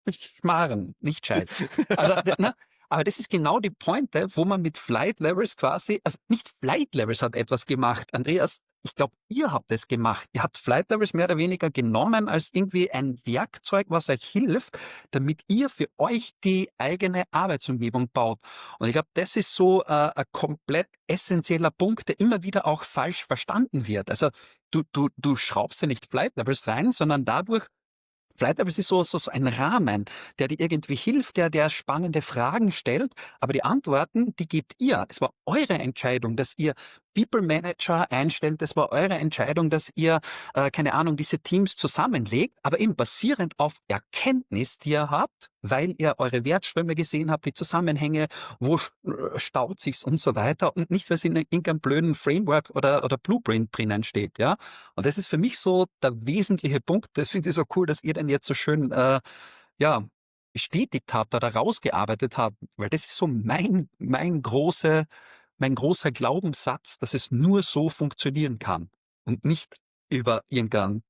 Schmarren, nicht Scheiß. Also, ne? Aber das ist genau die Pointe, wo man mit Flight Levels quasi, also nicht Flight Levels hat etwas gemacht. Andreas, ich glaube, ihr habt es gemacht. Ihr habt Flight Levels mehr oder weniger genommen als irgendwie ein Werkzeug, was euch hilft, damit ihr für euch die eigene Arbeitsumgebung baut. Und ich glaube, das ist so ein komplett essentieller Punkt, der immer wieder auch falsch verstanden wird. Also du schraubst ja nicht Flight Levels rein, sondern dadurch Flight Levels ist so ein Rahmen, der dir irgendwie hilft, der spannende Fragen stellt, aber die Antworten, die gebt ihr. Das war eure Entscheidung, dass ihr People Manager einstellt, das war eure Entscheidung, dass ihr, keine Ahnung, diese Teams zusammenlegt, aber eben basierend auf Erkenntnis, die ihr habt, weil ihr eure Wertströme gesehen habt, die Zusammenhänge, wo staut sich's und so weiter und nicht, weil es in irgendeinem blöden Framework oder Blueprint drinnen steht, ja. Und das ist für mich so der wesentliche Punkt. Das finde ich so cool, dass ihr den jetzt so schön, ja, bestätigt habt oder rausgearbeitet habt, weil das ist so mein großer Glaubenssatz, dass es nur so funktionieren kann und nicht über irgendeinen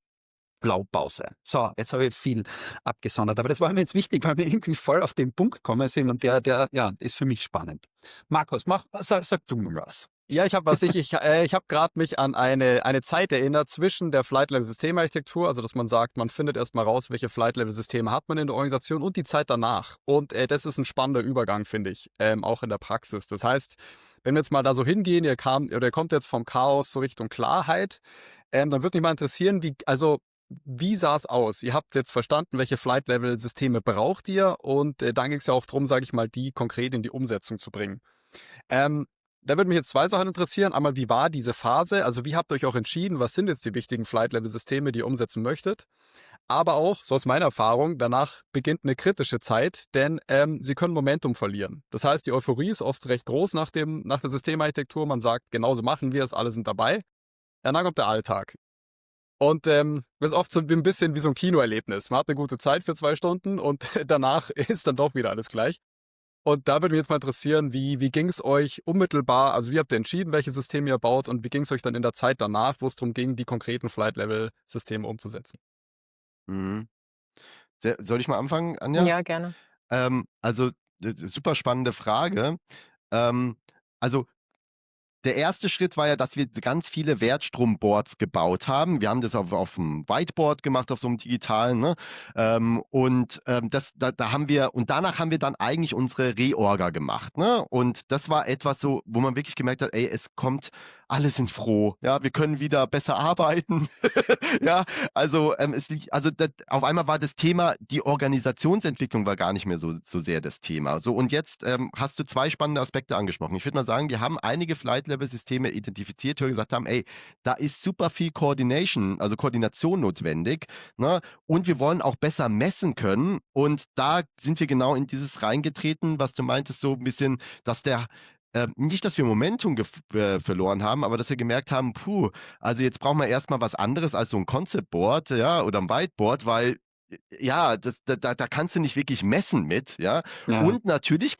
Blaupause. So, jetzt habe ich viel abgesondert, aber das war mir jetzt wichtig, weil wir irgendwie voll auf den Punkt gekommen sind und der ja, ist für mich spannend. Markus, sag du mir was. Ja, ich habe ich habe gerade mich an eine Zeit erinnert zwischen der Flight-Level-Systemarchitektur, also dass man sagt, man findet erstmal raus, welche Flight-Level-Systeme hat man in der Organisation und die Zeit danach. Und das ist ein spannender Übergang, finde ich, auch in der Praxis. Das heißt, wenn wir jetzt mal da so hingehen, ihr kommt jetzt vom Chaos so Richtung Klarheit, dann würde mich mal interessieren, wie sah es aus? Ihr habt jetzt verstanden, welche Flight-Level-Systeme braucht ihr und dann ging es ja auch darum, sage ich mal, die konkret in die Umsetzung zu bringen. Da würde mich jetzt zwei Sachen interessieren. Einmal, wie war diese Phase? Also wie habt ihr euch auch entschieden, was sind jetzt die wichtigen Flight-Level-Systeme, die ihr umsetzen möchtet? Aber auch, so aus meiner Erfahrung, danach beginnt eine kritische Zeit, denn sie können Momentum verlieren. Das heißt, die Euphorie ist oft recht groß nach der Systemarchitektur. Man sagt, genauso machen wir es, alle sind dabei. Dann kommt der Alltag. Und das ist oft so ein bisschen wie so ein Kinoerlebnis. Man hat eine gute Zeit für 2 Stunden und danach ist dann doch wieder alles gleich. Und da würde mich jetzt mal interessieren, wie ging es euch unmittelbar, also wie habt ihr entschieden, welche Systeme ihr baut und wie ging es euch dann in der Zeit danach, wo es darum ging, die konkreten Flight-Level-Systeme umzusetzen? Mhm. Soll ich mal anfangen, Anja? Ja, gerne. Also, super spannende Frage. Also der erste Schritt war ja, dass wir ganz viele Wertstromboards gebaut haben. Wir haben das auf dem Whiteboard gemacht, auf so einem digitalen, ne? Da haben wir, und danach haben wir dann eigentlich unsere Reorga gemacht, ne? Und das war etwas so, wo man wirklich gemerkt hat, ey, es kommt, alle sind froh, ja, wir können wieder besser arbeiten, ja, auf einmal war das Thema, die Organisationsentwicklung war gar nicht mehr so sehr das Thema. So, und jetzt hast du zwei spannende Aspekte angesprochen. Ich würde mal sagen, wir haben einige Flight-Level-Systeme identifiziert, die gesagt haben, ey, da ist super viel Koordination notwendig, ne? Und wir wollen auch besser messen können. Und da sind wir genau in dieses reingetreten, was du meintest, so ein bisschen, dass nicht, dass wir Momentum verloren haben, aber dass wir gemerkt haben, also jetzt brauchen wir erstmal was anderes als so ein Concept Board, ja, oder ein Whiteboard, weil ja, da kannst du nicht wirklich messen mit, ja. Ja. Und natürlich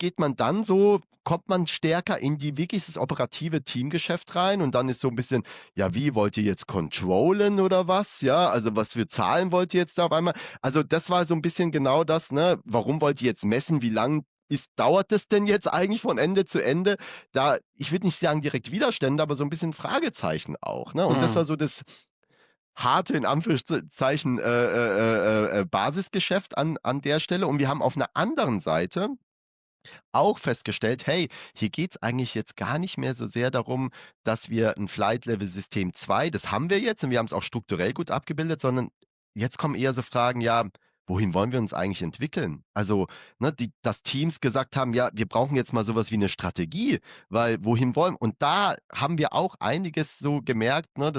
kommt man stärker in wirklich das operative Teamgeschäft rein und dann ist so ein bisschen, ja, wie wollt ihr jetzt controllen oder was? Ja, also was für Zahlen wollt ihr jetzt da auf einmal? Also das war so ein bisschen genau das, ne? Warum wollt ihr jetzt messen? Wie lang dauert das denn jetzt eigentlich von Ende zu Ende? Ich würde nicht sagen direkt Widerstände, aber so ein bisschen Fragezeichen auch, ne? Und das war so das harte, in Anführungszeichen, Basisgeschäft an der Stelle. Und wir haben auf einer anderen Seite auch festgestellt, hey, hier geht es eigentlich jetzt gar nicht mehr so sehr darum, dass wir ein Flight Level System 2, das haben wir jetzt und wir haben es auch strukturell gut abgebildet, sondern jetzt kommen eher so Fragen, ja, wohin wollen wir uns eigentlich entwickeln? Also, ne, dass Teams gesagt haben, ja, wir brauchen jetzt mal sowas wie eine Strategie, weil wohin wollen? Und da haben wir auch einiges so gemerkt, ne,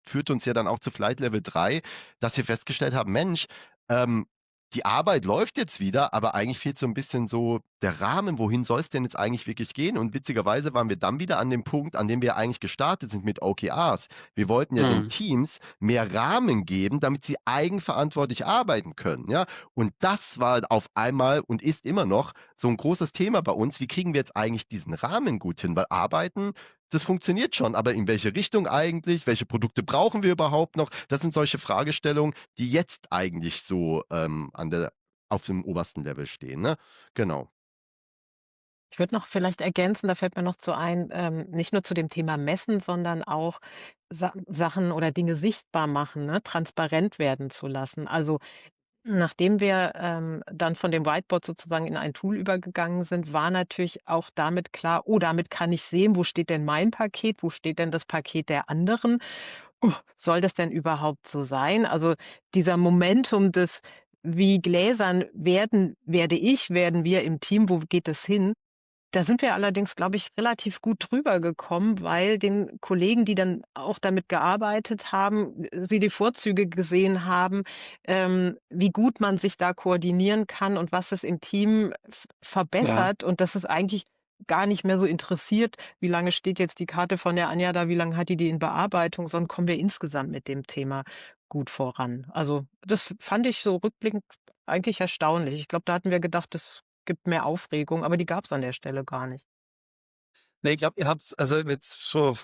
führt uns ja dann auch zu Flight Level 3, dass wir festgestellt haben, Mensch, ähm, die Arbeit läuft jetzt wieder, aber eigentlich fehlt so ein bisschen so der Rahmen, wohin soll es denn jetzt eigentlich wirklich gehen? Und witzigerweise waren wir dann wieder an dem Punkt, an dem wir eigentlich gestartet sind mit OKRs. Wir wollten ja den Teams mehr Rahmen geben, damit sie eigenverantwortlich arbeiten können, ja? Und das war auf einmal und ist immer noch so ein großes Thema bei uns. Wie kriegen wir jetzt eigentlich diesen Rahmen gut hin? Weil Arbeiten, das funktioniert schon, aber in welche Richtung eigentlich? Welche Produkte brauchen wir überhaupt noch? Das sind solche Fragestellungen, die jetzt eigentlich so auf dem obersten Level stehen, ne? Genau. Ich würde noch vielleicht ergänzen, da fällt mir noch zu ein, nicht nur zu dem Thema Messen, sondern auch Sachen oder Dinge sichtbar machen, ne, transparent werden zu lassen. Also, nachdem wir, dann von dem Whiteboard sozusagen in ein Tool übergegangen sind, war natürlich auch damit klar: „Oh, damit kann ich sehen, wo steht denn mein Paket, wo steht denn das Paket der anderen? Soll das denn überhaupt so sein?“ Also, dieser Momentum des: „Wie gläsern werden wir im Team, wo geht es hin?“ Da sind wir allerdings, glaube ich, relativ gut drüber gekommen, weil den Kollegen, die dann auch damit gearbeitet haben, sie die Vorzüge gesehen haben, wie gut man sich da koordinieren kann und was es im Team Ja. verbessert und dass es eigentlich gar nicht mehr so interessiert, wie lange steht jetzt die Karte von der Anja da, wie lange hat die in Bearbeitung, sondern kommen wir insgesamt mit dem Thema gut voran. Also, das fand ich so rückblickend eigentlich erstaunlich. Ich glaube, da hatten wir gedacht, das gibt mehr Aufregung, aber die gab's an der Stelle gar nicht. Ne, ich glaube, ihr habt's also jetzt so,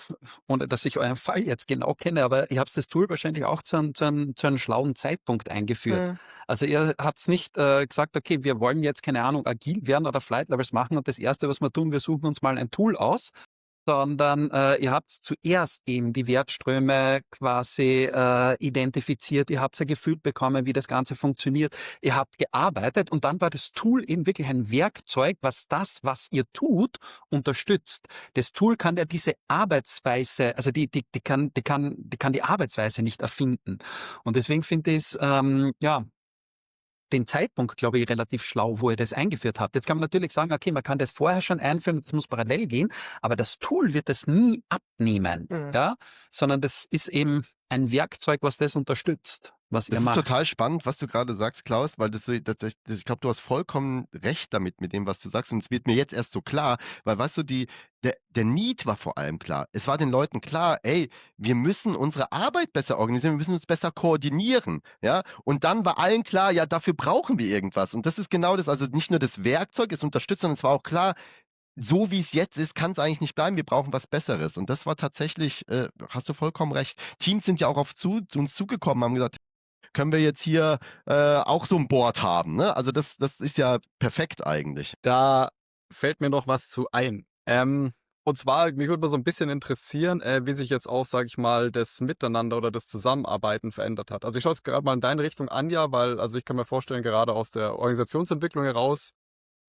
ohne dass ich euren Fall jetzt genau kenne, aber ihr habt das Tool wahrscheinlich auch zu einem schlauen Zeitpunkt eingeführt. Mhm. Also, ihr habt's nicht, gesagt: „Okay, wir wollen jetzt, keine Ahnung, agil werden oder Flight Levels machen und das Erste, was wir tun, wir suchen uns mal ein Tool aus“, sondern, ihr habt zuerst eben die Wertströme quasi, identifiziert. Ihr habt ein Gefühl bekommen, wie das Ganze funktioniert. Ihr habt gearbeitet und dann war das Tool eben wirklich ein Werkzeug, was ihr tut, unterstützt. Das Tool kann ja diese Arbeitsweise, also die kann die Arbeitsweise nicht erfinden. Und deswegen finde ich's, ja, den Zeitpunkt, glaube ich, relativ schlau, wo ihr das eingeführt habt. Jetzt kann man natürlich sagen, okay, man kann das vorher schon einführen, das muss parallel gehen, aber das Tool wird das nie abnehmen, Mhm. ja, sondern das ist eben ein Werkzeug, was das unterstützt, was Das ihr ist macht. total spannend, was du gerade sagst, Klaus, weil ich glaube, du hast vollkommen recht damit, mit dem, was du sagst. Und es wird mir jetzt erst so klar, weil, weißt du, der Need war vor allem klar. Es war den Leuten klar, ey, wir müssen unsere Arbeit besser organisieren, wir müssen uns besser koordinieren, ja. Und dann war allen klar, ja, dafür brauchen wir irgendwas. Und das ist genau das, also nicht nur das Werkzeug ist unterstützt, sondern es war auch klar, so wie es jetzt ist, kann es eigentlich nicht bleiben. Wir brauchen was Besseres. Und das war tatsächlich, hast du vollkommen recht. Teams sind ja auch uns zugekommen, haben gesagt, können wir jetzt hier auch so ein Board haben, ne? Also das ist ja perfekt eigentlich. Da fällt mir noch was zu ein. Und zwar, mich würde mal so ein bisschen interessieren, wie sich jetzt auch, sage ich mal, das Miteinander oder das Zusammenarbeiten verändert hat. Also, ich schaue es grad mal in deine Richtung an, ja, weil also, ich kann mir vorstellen, gerade aus der Organisationsentwicklung heraus,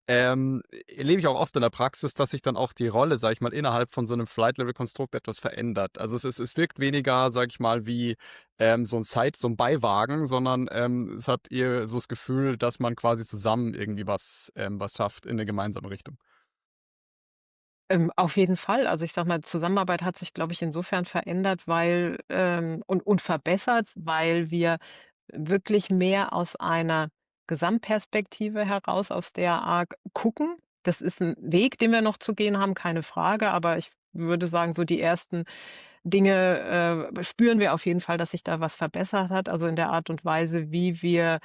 erlebe ich auch oft in der Praxis, dass sich dann auch die Rolle, sage ich mal, innerhalb von so einem Flight-Level-Konstrukt etwas verändert. Also, es wirkt weniger, sage ich mal, wie, so ein so ein Beiwagen, sondern, es hat eher so das Gefühl, dass man quasi zusammen irgendwie was schafft in 'ne gemeinsame Richtung. Auf jeden Fall. Also, ich sage mal, Zusammenarbeit hat sich, glaube ich, insofern verändert, weil und verbessert, weil wir wirklich mehr aus einer Gesamtperspektive heraus, aus der Art gucken. Das ist ein Weg, den wir noch zu gehen haben, keine Frage, aber ich würde sagen, so die ersten Dinge, spüren wir auf jeden Fall, dass sich da was verbessert hat, also in der Art und Weise, wie wir,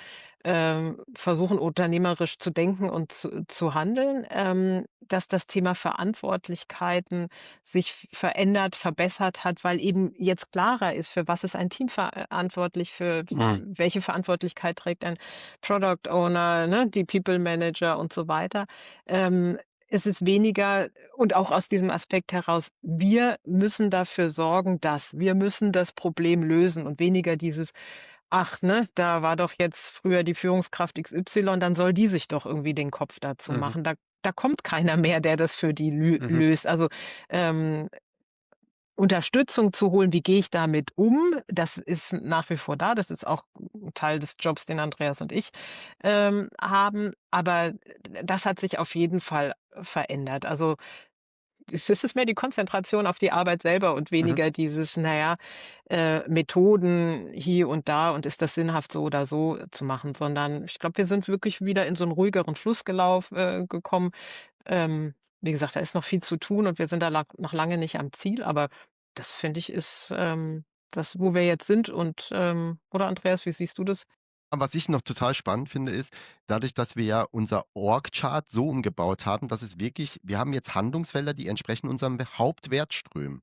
versuchen, unternehmerisch zu denken und zu handeln, dass das Thema Verantwortlichkeiten sich verändert, verbessert hat, weil eben jetzt klarer ist, für was ist ein Team verantwortlich, für Mhm. welche Verantwortlichkeit trägt ein Product Owner, ne, die People Manager und so weiter. Es ist weniger und auch aus diesem Aspekt heraus, wir müssen dafür sorgen, dass wir müssen das Problem lösen und weniger dieses: „Ach, ne, da war doch jetzt früher die Führungskraft XY, dann soll die sich doch irgendwie den Kopf dazu Mhm. machen.“ Da kommt keiner mehr, der das für die Mhm. löst. Also, ähm, Unterstützung zu holen, wie gehe ich damit um? Das ist nach wie vor da. Das ist auch 'n Teil des Jobs, den Andreas und ich, haben. Aber das hat sich auf jeden Fall verändert. Also, es ist mehr die Konzentration auf die Arbeit selber und Mhm. weniger dieses, na ja, Methoden hier und da und ist das sinnhaft, so oder so zu machen, sondern ich glaube, wir sind wirklich wieder in so 'n ruhigeren Fluss gekommen. Wie gesagt, da ist noch viel zu tun und wir sind da noch lange nicht am Ziel, aber das finde ich, ist, das, wo wir jetzt sind und, oder Andreas, wie siehst du das? Aber was ich noch total spannend finde, ist, dadurch, dass wir ja unser Org-Chart so umgebaut haben, dass es wirklich wir haben jetzt Handlungsfelder, die entsprechen unseren Hauptwertströmen.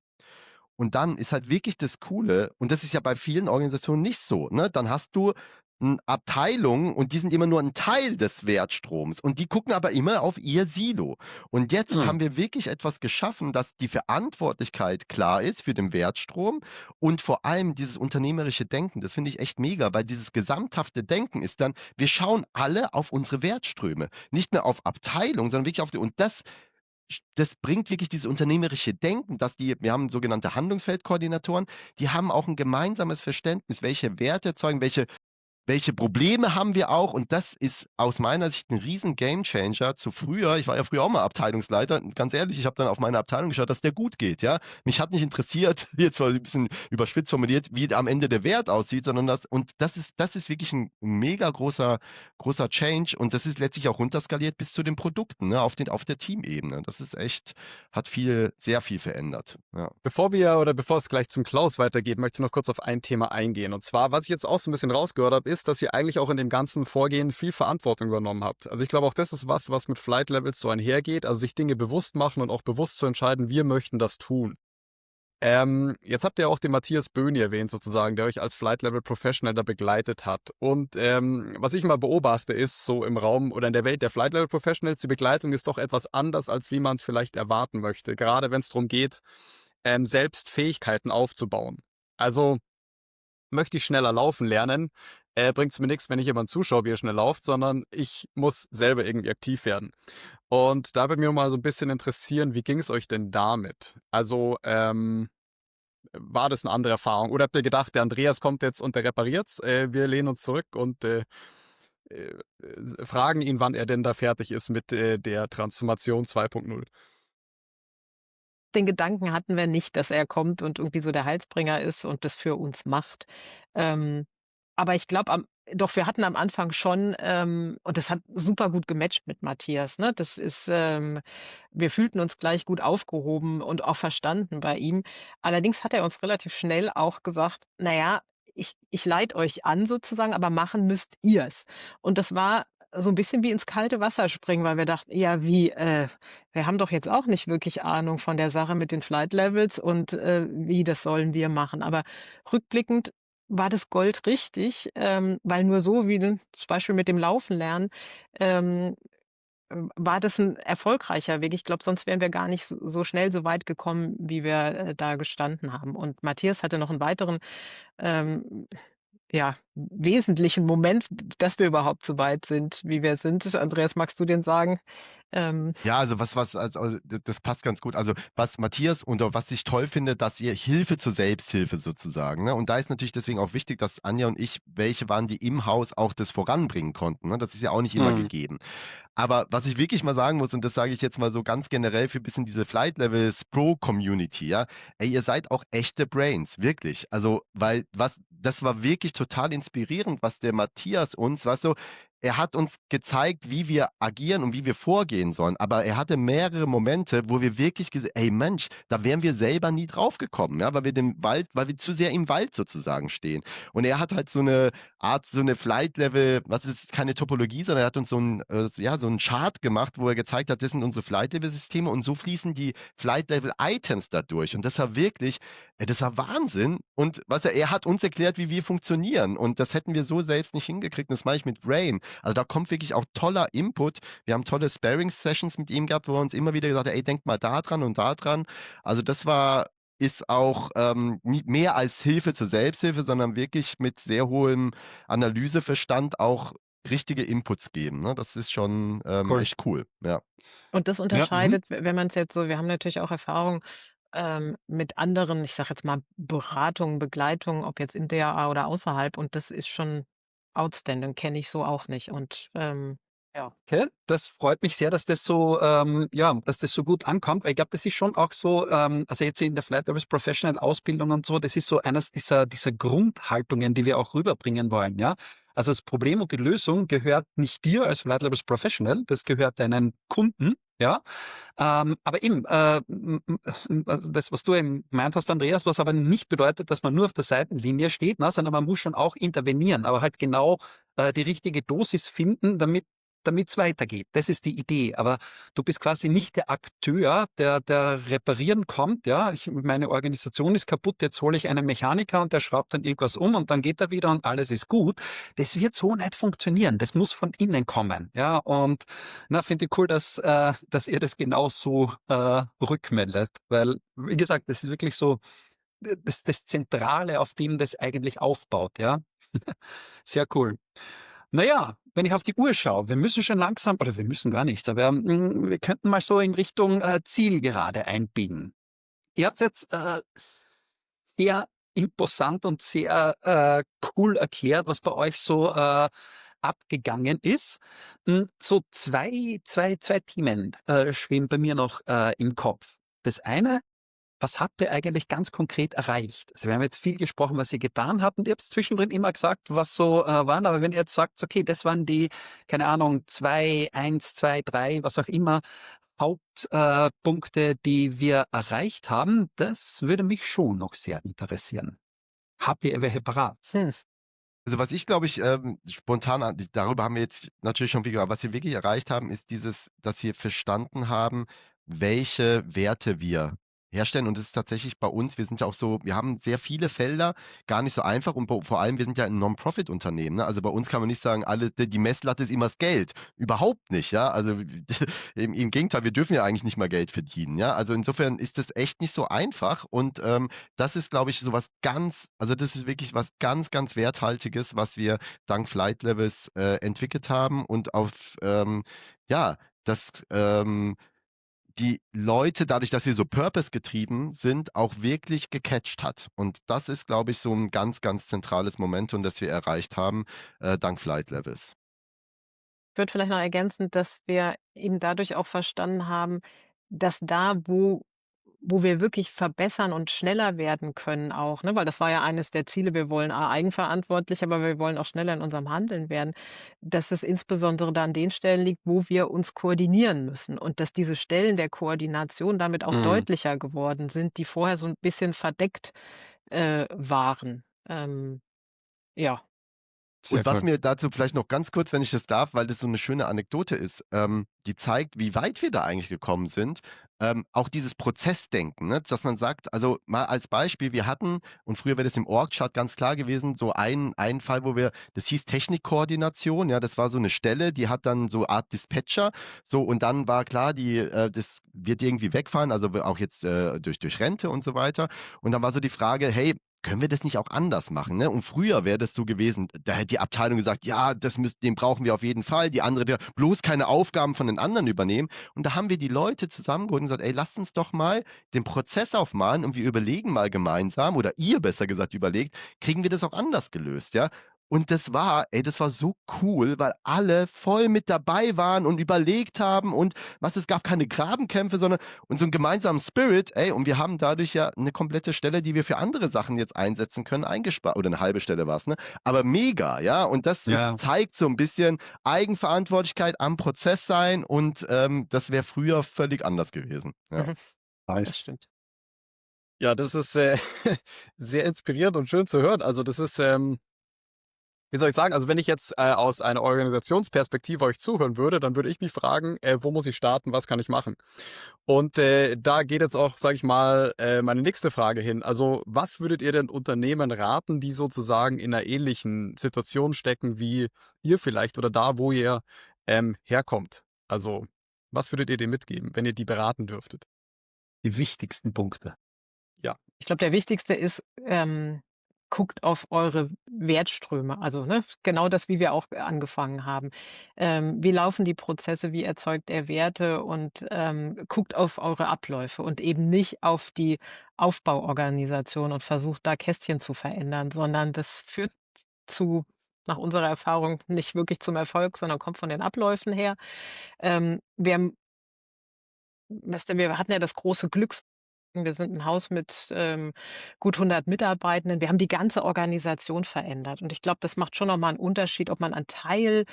Und dann ist halt wirklich das Coole, und das ist ja bei vielen Organisationen nicht so, ne? Dann hast du Abteilungen und die sind immer nur ein Teil des Wertstroms und die gucken aber immer auf ihr Silo. Und jetzt Mhm. haben wir wirklich etwas geschaffen, dass die Verantwortlichkeit klar ist für den Wertstrom und vor allem dieses unternehmerische Denken. Das finde ich echt mega, weil dieses gesamthafte Denken ist dann, wir schauen alle auf unsere Wertströme, nicht mehr auf Abteilungen, sondern wirklich auf die, und das bringt wirklich dieses unternehmerische Denken, dass wir haben sogenannte Handlungsfeldkoordinatoren, die haben auch ein gemeinsames Verständnis, welche Werte erzeugen, welche Probleme haben wir auch? Und das ist aus meiner Sicht ein riesen Gamechanger zu früher. Ich war ja früher auch mal Abteilungsleiter. Und ganz ehrlich, ich habe dann auf meine Abteilung geschaut, dass der gut geht. Ja, mich hat nicht interessiert, jetzt war ein bisschen überspitzt formuliert, wie am Ende der Wert aussieht, sondern das ist wirklich ein mega großer Change. Und das ist letztlich auch runterskaliert bis zu den Produkten, ne, auf der Teamebene. Das ist echt, hat sehr viel verändert. Ja. Bevor es gleich zum Klaus weitergeht, möchte ich noch kurz auf ein Thema eingehen. Und zwar, was ich jetzt auch so ein bisschen rausgehört habe, ist, dass ihr eigentlich auch in dem ganzen Vorgehen viel Verantwortung übernommen habt. Also ich glaube auch, das ist was mit Flight Levels so einhergeht, also sich Dinge bewusst machen und auch bewusst zu entscheiden, wir möchten das tun. Jetzt habt ihr auch den Matthias Böhni erwähnt sozusagen, der euch als Flight Level Professional da begleitet hat. Und was ich mal beobachte, ist so im Raum oder in der Welt der Flight Level Professionals, die Begleitung ist doch etwas anders, als wie man es vielleicht erwarten möchte. Gerade wenn es darum geht, selbst Fähigkeiten aufzubauen. Also möchte ich schneller laufen lernen, bringt es mir nichts, wenn ich jemand zuschaue, wie er schnell läuft, sondern ich muss selber irgendwie aktiv werden. Und da würde mich mal so ein bisschen interessieren, wie ging es euch denn damit? Also, war das eine andere Erfahrung? Oder habt ihr gedacht, der Andreas kommt jetzt und der repariert's, wir lehnen uns zurück und, fragen ihn, wann er denn da fertig ist mit, der Transformation 2.0? Den Gedanken hatten wir nicht, dass er kommt und irgendwie so der Heilsbringer ist und das für uns macht. Ähm, aber ich glaube doch, wir hatten am Anfang schon, und das hat super gut gematcht mit Matthias, ne? Das ist, wir fühlten uns gleich gut aufgehoben und auch verstanden bei ihm. Allerdings hat er uns relativ schnell auch gesagt: „Na ja, ich leite euch an sozusagen, aber machen müsst ihr's.“ Und das war so ein bisschen wie ins kalte Wasser springen, weil wir dachten: „Ja, wie, wir haben doch jetzt auch nicht wirklich Ahnung von der Sache mit den Flight Levels und, wie, das sollen wir machen.“ Aber rückblickend war das Gold richtig, weil nur so wie, ne, das Beispiel mit dem Laufen lernen, ähm, war das ein erfolgreicher Weg. Ich glaube, sonst wären wir gar nicht so schnell so weit gekommen, wie wir, da gestanden haben. Und Matthias hatte noch einen weiteren, ähm, ja, wesentlichen Moment, dass wir überhaupt so weit sind, wie wir sind. Andreas, magst du den sagen? Ähm, Ja, also das passt ganz gut. Also was Matthias und auch was ich toll finde, dass ihr Hilfe zur Selbsthilfe sozusagen. Ne? Und da ist natürlich deswegen auch wichtig, dass Anja und ich welche waren, die im Haus auch das voranbringen konnten. Ne? Das ist ja auch nicht immer Mhm. gegeben. Aber was ich wirklich mal sagen muss, und das sage ich jetzt mal so ganz generell für ein bisschen diese Flight Levels Pro Community, ja, ey, ihr seid auch echte Brains, wirklich. Also, weil das war wirklich total inspirierend, was der Matthias uns, weißt du, er hat uns gezeigt, wie wir agieren und wie wir vorgehen sollen. Aber er hatte mehrere Momente, wo wir wirklich gesagt, ey Mensch, da wären wir selber nie drauf gekommen, ja, weil wir zu sehr im Wald sozusagen stehen. Und er hat halt so eine Art, so eine Flight-Level, was ist keine Topologie, sondern er hat uns so einen Chart gemacht, wo er gezeigt hat, das sind unsere Flight-Level-Systeme und so fließen die Flight-Level-Items dadurch. Und das war wirklich, das war Wahnsinn. Und er hat uns erklärt, wie wir funktionieren. Und das hätten wir so selbst nicht hingekriegt. Und das mache ich mit Brain. Also da kommt wirklich auch toller Input. Wir haben tolle Sparring-Sessions mit ihm gehabt, wo er uns immer wieder gesagt hat, ey, denkt mal da dran und da dran. Also ist auch mehr als Hilfe zur Selbsthilfe, sondern wirklich mit sehr hohem Analyseverstand auch richtige Inputs geben. Ne? Das ist schon Cool. echt cool. Ja. und das Ja, unterscheidet, wenn man es jetzt so wir haben natürlich auch Erfahrung, mit anderen, ich sage jetzt mal, Beratungen, Begleitungen, ob jetzt im DAA oder außerhalb und das ist schon outstanding, kenne ich so auch nicht und, ja. okay. Das freut mich sehr, dass das so, dass das so gut ankommt, weil ich glaube, das ist schon auch so, also jetzt in der Flight Service Professional Ausbildung und so, das ist so eines dieser Grundhaltungen, die wir auch rüberbringen wollen, ja. Also das Problem und die Lösung gehört nicht dir als Flight Service Professional, das gehört deinen Kunden, ja. Aber eben, also das, was du eben gemeint hast, Andreas, was aber nicht bedeutet, dass man nur auf der Seitenlinie steht, ne, sondern man muss schon auch intervenieren, aber halt genau die richtige Dosis finden, damit es weitergeht. Das ist die Idee. Aber du bist quasi nicht der Akteur, der reparieren kommt. Ja, meine Organisation ist kaputt, jetzt hole ich einen Mechaniker und der schraubt dann irgendwas um und dann geht er wieder und alles ist gut. Das wird so nicht funktionieren. Das muss von innen kommen. Ja, und finde ich cool, dass ihr das genauso rückmeldet. Weil, wie gesagt, das ist wirklich so das Zentrale, auf dem das eigentlich aufbaut. Ja, sehr cool. Naja, wenn ich auf die Uhr schaue, wir müssen schon langsam, oder wir müssen gar nichts, aber wir könnten mal so in Richtung Zielgerade einbiegen. Ihr habt jetzt sehr imposant und sehr cool erklärt, was bei euch so abgegangen ist. So zwei Themen schweben bei mir noch im Kopf. Das eine, was habt ihr eigentlich ganz konkret erreicht? Also wir haben jetzt viel gesprochen, was ihr getan habt und ihr habt zwischendrin immer gesagt, was so waren, aber wenn ihr jetzt sagt, okay, das waren die, keine Ahnung, 2, 1, 2, 3, was auch immer, Hauptpunkte, die wir erreicht haben, das würde mich schon noch sehr interessieren. Habt ihr welche parat? Also was ich glaube ich spontan, darüber haben wir jetzt natürlich schon viel gehört, was wir wirklich erreicht haben, ist dass wir verstanden haben, welche Werte wir herstellen. Und das ist tatsächlich bei uns, wir sind ja auch so, wir haben sehr viele Felder, gar nicht so einfach und vor allem, wir sind ja ein Non-Profit-Unternehmen. Ne? Also bei uns kann man nicht sagen, die Messlatte ist immer das Geld. Überhaupt nicht, ja. Also im Gegenteil, wir dürfen ja eigentlich nicht mal Geld verdienen, ja. Also insofern ist das echt nicht so einfach und das ist, glaube ich, also das ist wirklich was ganz, ganz Werthaltiges, was wir dank Flight Levels entwickelt haben und ja, das die Leute, dadurch, dass wir so purpose-getrieben sind, auch wirklich gecatcht hat. Und das ist, glaube ich, so ein ganz, ganz zentrales Momentum, das wir erreicht haben, dank Flight Levels. Ich würde vielleicht noch ergänzen, dass wir eben dadurch auch verstanden haben, dass da, wo wir wirklich verbessern und schneller werden können auch, ne? Weil das war ja eines der Ziele. Wir wollen eigenverantwortlich, aber wir wollen auch schneller in unserem Handeln werden, dass es insbesondere da an den Stellen liegt, wo wir uns koordinieren müssen und dass diese Stellen der Koordination damit auch Mhm. deutlicher geworden sind, die vorher so ein bisschen verdeckt, waren. Ja. Sehr Und was cool. mir dazu vielleicht noch ganz kurz, wenn ich das darf, weil das so eine schöne Anekdote ist, die zeigt, wie weit wir da eigentlich gekommen sind. auch dieses Prozessdenken, ne? Dass man sagt, also mal als Beispiel, wir hatten, und früher wäre das im Org-Chart ganz klar gewesen, so ein Fall, das hieß Technikkoordination, ja, das war so eine Stelle, die hat dann so Art Dispatcher, so, und dann war klar, das wird irgendwie wegfallen, also auch jetzt durch Rente und so weiter. Und dann war so die Frage, hey, können wir das nicht auch anders machen? Ne? Und früher wäre das so gewesen, da hätte die Abteilung gesagt, ja, den brauchen wir auf jeden Fall. Die andere, bloß keine Aufgaben von den anderen übernehmen. Und da haben wir die Leute zusammengeholt und gesagt, ey, lasst uns doch mal den Prozess aufmalen und wir überlegen mal gemeinsam, oder ihr besser gesagt überlegt, kriegen wir das auch anders gelöst, ja? Und das war so cool, weil alle voll mit dabei waren und überlegt haben und es gab keine Grabenkämpfe, sondern und so einen gemeinsamen Spirit, und wir haben dadurch ja eine komplette Stelle, die wir für andere Sachen jetzt einsetzen können, eingespart. Oder eine halbe Stelle war es, ne? Aber mega, ja. Und Ja, zeigt so ein bisschen Eigenverantwortlichkeit am Prozess sein und das wäre früher völlig anders gewesen. Ja. Mhm. Das nice. stimmt. Ja, das ist sehr inspirierend und schön zu hören. Also das ist, wie soll ich sagen, also wenn ich jetzt aus einer Organisationsperspektive euch zuhören würde, dann würde ich mich fragen, wo muss ich starten, was kann ich machen? Und da geht jetzt auch, sage ich mal, meine nächste Frage hin. Also was würdet ihr denn Unternehmen raten, die sozusagen in einer ähnlichen Situation stecken wie ihr vielleicht oder da, wo ihr herkommt? Also was würdet ihr denen mitgeben, wenn ihr die beraten dürftet? Die wichtigsten Punkte. Ja, Ich glaube, der wichtigste ist, guckt auf eure Wertströme. Also, ne, genau das, wie wir auch angefangen haben. Wie laufen die Prozesse? Wie erzeugt er Werte? Und guckt auf eure Abläufe und eben nicht auf die Aufbauorganisation und versucht da Kästchen zu verändern, sondern das führt zu, nach unserer Erfahrung, nicht wirklich zum Erfolg, sondern kommt von den Abläufen her. Wir Weißt du, wir hatten ja das große Glück, wir sind ein Haus mit, gut 100 Mitarbeitenden. Wir haben die ganze Organisation verändert und ich glaube, das macht schon noch mal 'n Unterschied, ob man an Teileinheiten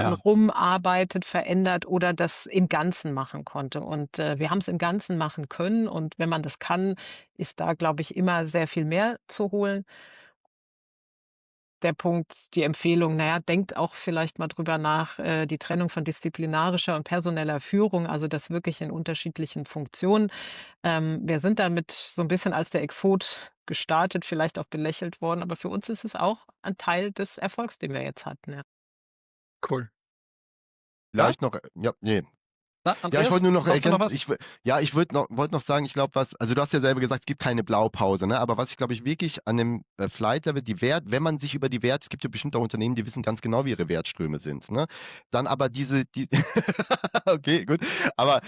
Ja, rumarbeitet, verändert oder das im Ganzen machen konnte. Und, wir haben's im Ganzen machen können und wenn man das kann, ist da, glaube ich, immer sehr viel mehr zu holen. Der Punkt, die Empfehlung, na ja, denkt auch vielleicht mal drüber nach, die Trennung von disziplinarischer und personeller Führung, also das wirklich in unterschiedlichen Funktionen. Wir sind damit so 'n bisschen als der Exot gestartet, vielleicht auch belächelt worden, aber für uns ist es auch ein Teil des Erfolgs, den wir jetzt hatten, ja. cool. Ja, Vielleicht noch, ja, nee. na, Ja, ich wollte Andreas, nur noch hast du noch ergänzen, was? ich wollte noch sagen, ich glaube, also du hast ja selber gesagt, es gibt keine Blaupause, ne? Aber was ich glaube ich wirklich an dem Flight Level, wenn man sich über die Werte, es gibt ja bestimmt auch Unternehmen, die wissen ganz genau, wie ihre Wertströme sind, ne? Dann aber okay, gut. Aber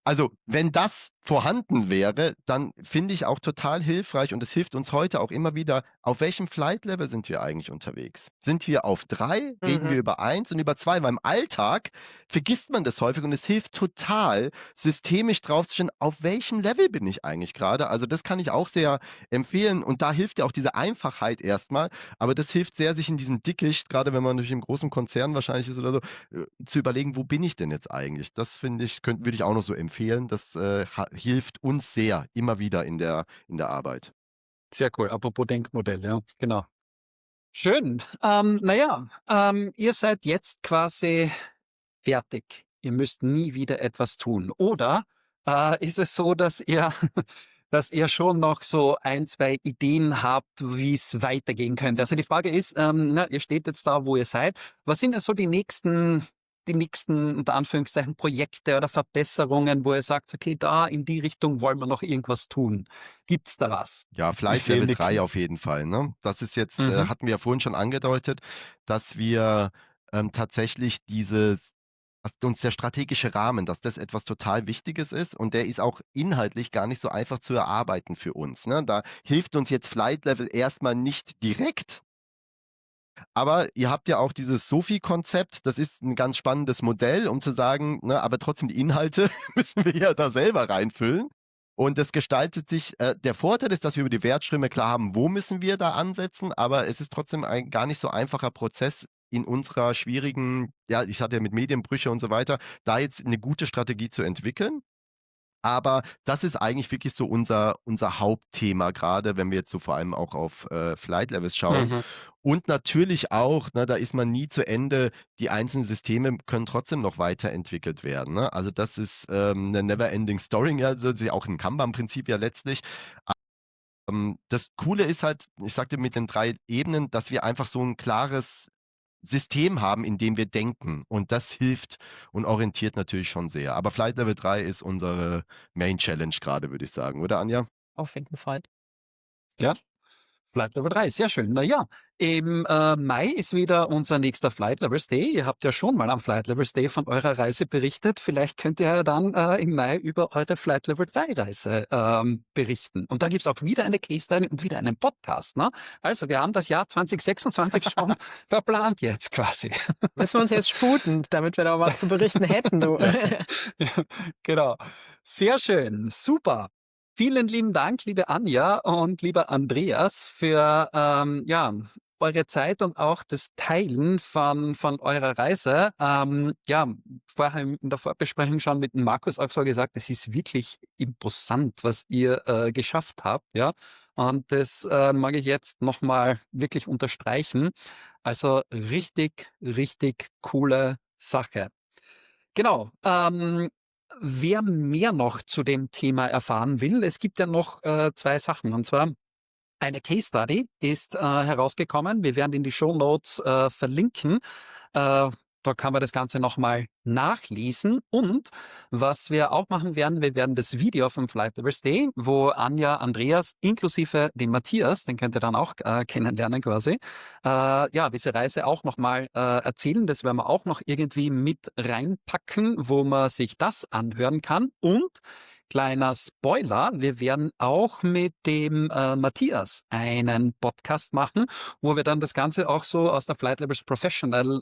also wenn das vorhanden wäre, dann finde ich auch total hilfreich und es hilft uns heute auch immer wieder, auf welchem Flight Level sind wir eigentlich unterwegs? Sind wir auf 3? Reden wir Mhm. über 1 und über 2? Weil im Alltag vergisst man das häufig und es hilft total, systemisch draufzustellen, auf welchem Level bin ich eigentlich gerade. Also das kann ich auch sehr empfehlen und da hilft ja auch diese Einfachheit erstmal, aber das hilft sehr, sich in diesem Dickicht, gerade wenn man durch einen großen Konzern wahrscheinlich ist oder so, zu überlegen, wo bin ich denn jetzt eigentlich? Das finde ich, würde ich auch noch so empfehlen. Das hilft uns sehr immer wieder in der Arbeit. Sehr cool. Apropos Denkmodell, ja, genau. Schön. Naja, ihr seid jetzt quasi fertig. Ihr müsst nie wieder etwas tun. Oder ist es so, dass ihr, dass ihr schon noch so ein, zwei Ideen habt, wie es weitergehen könnte? Also die Frage ist, ihr steht jetzt da, wo ihr seid. Was sind denn so die nächsten, unter Anführungszeichen, Projekte oder Verbesserungen, wo ihr sagt, okay, da in die Richtung wollen wir noch irgendwas tun? Gibt's da was? Ja, Ich Flight sehe Level 3 Nicken. auf jeden Fall, ne? Das ist jetzt, Mhm. hatten wir ja vorhin schon angedeutet, dass wir tatsächlich dass uns der strategische Rahmen, dass das etwas total Wichtiges ist und der ist auch inhaltlich gar nicht so einfach zu erarbeiten für uns, ne? Da hilft uns jetzt Flight Level erstmal nicht direkt, aber ihr habt ja auch dieses SOFI-Konzept, das ist ein ganz spannendes Modell, um zu sagen, ne, aber trotzdem die Inhalte müssen wir ja da selber reinfüllen. Und das gestaltet sich, der Vorteil ist, dass wir über die Wertströme klar haben, wo müssen wir da ansetzen, aber es ist trotzdem ein gar nicht so einfacher Prozess in unserer schwierigen, ja, ich hatte ja mit Medienbrüche und so weiter, da jetzt eine gute Strategie zu entwickeln. Aber das ist eigentlich wirklich so unser Hauptthema, gerade wenn wir jetzt so vor allem auch auf Flight Levels schauen. Mhm. Und natürlich auch, ne, da ist man nie zu Ende, die einzelnen Systeme können trotzdem noch weiterentwickelt werden. Ne? Also das ist eine never-ending Story, ja, das ist ja auch ein Kanban-Prinzip ja letztlich. Das Coole ist halt, ich sagte mit den 3 Ebenen, dass wir einfach so ein klares System haben, in dem wir denken. Und das hilft und orientiert natürlich schon sehr. Aber Flight Level 3 ist unsere Main Challenge gerade, würde ich sagen, oder Anja? Auf jeden Fall. Ja, Flight Level 3, sehr schön. Naja, im Mai ist wieder unser nächster Flight Levels Day. Ihr habt ja schon mal am Flight Levels Day von eurer Reise berichtet. Vielleicht könnt ihr ja dann im Mai über eure Flight Level 3 Reise berichten. Und da gibt's auch wieder eine Case Study und wieder einen Podcast. Ne? Also wir haben das Jahr 2026 schon verplant jetzt quasi. Müssen wir uns jetzt sputen, damit wir da was zu berichten hätten, du. Ja, genau. Sehr schön. Super. Vielen lieben Dank, liebe Anja und lieber Andreas, für eure Zeit und auch das Teilen von eurer Reise. Vorher in der Vorbesprechung schon mit dem Markus auch so gesagt, es ist wirklich imposant, was ihr geschafft habt. Ja, und das mag ich jetzt nochmal wirklich unterstreichen. Also richtig, richtig coole Sache. Genau. Wer mehr noch zu dem Thema erfahren will, es gibt ja noch 2 Sachen. Und zwar eine Case Study ist herausgekommen. Wir werden in die Shownotes verlinken. Da kann man das Ganze nochmal nachlesen. Und was wir auch machen werden, wir werden das Video vom Flight Levels Day, wo Anja, Andreas inklusive dem Matthias, den könnt ihr dann auch kennenlernen quasi, diese Reise auch nochmal erzählen. Das werden wir auch noch irgendwie mit reinpacken, wo man sich das anhören kann. Und kleiner Spoiler, wir werden auch mit dem Matthias einen Podcast machen, wo wir dann das Ganze auch so aus der Flight Levels Professional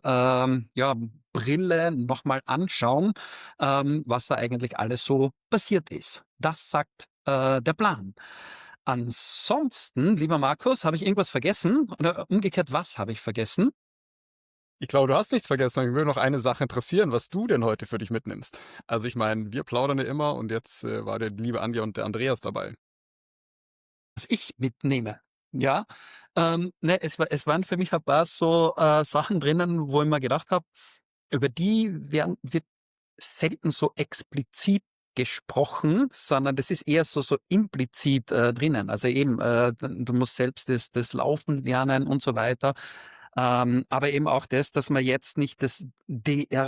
Brille nochmal anschauen, was da eigentlich alles so passiert ist. Das sagt der Plan. Ansonsten, lieber Markus, habe ich irgendwas vergessen? Oder umgekehrt, was habe ich vergessen? Ich glaube, du hast nichts vergessen. Mich würde noch eine Sache interessieren, was du denn heute für dich mitnimmst. Also ich meine, wir plaudern ja immer und jetzt war der liebe Anja und der Andreas dabei. Was ich mitnehme. Ja, es waren für mich ein paar so Sachen drinnen, wo ich mir gedacht habe, über die wird selten so explizit gesprochen, sondern das ist eher so implizit drinnen. Also eben, du musst selbst das Laufen lernen und so weiter. Aber eben auch das, dass man jetzt nicht das DRA,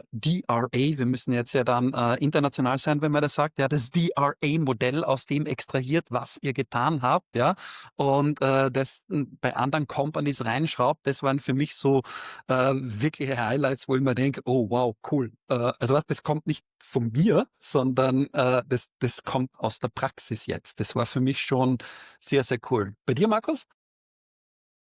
wir müssen jetzt ja dann international sein, wenn man das sagt, ja, das DRA-Modell aus dem extrahiert, was ihr getan habt, ja, und das bei anderen Companies reinschraubt, das waren für mich so wirkliche Highlights, wo ich mir denke, oh wow, cool. Also das kommt nicht von mir, sondern das kommt aus der Praxis jetzt. Das war für mich schon sehr, sehr cool. Bei dir, Markus?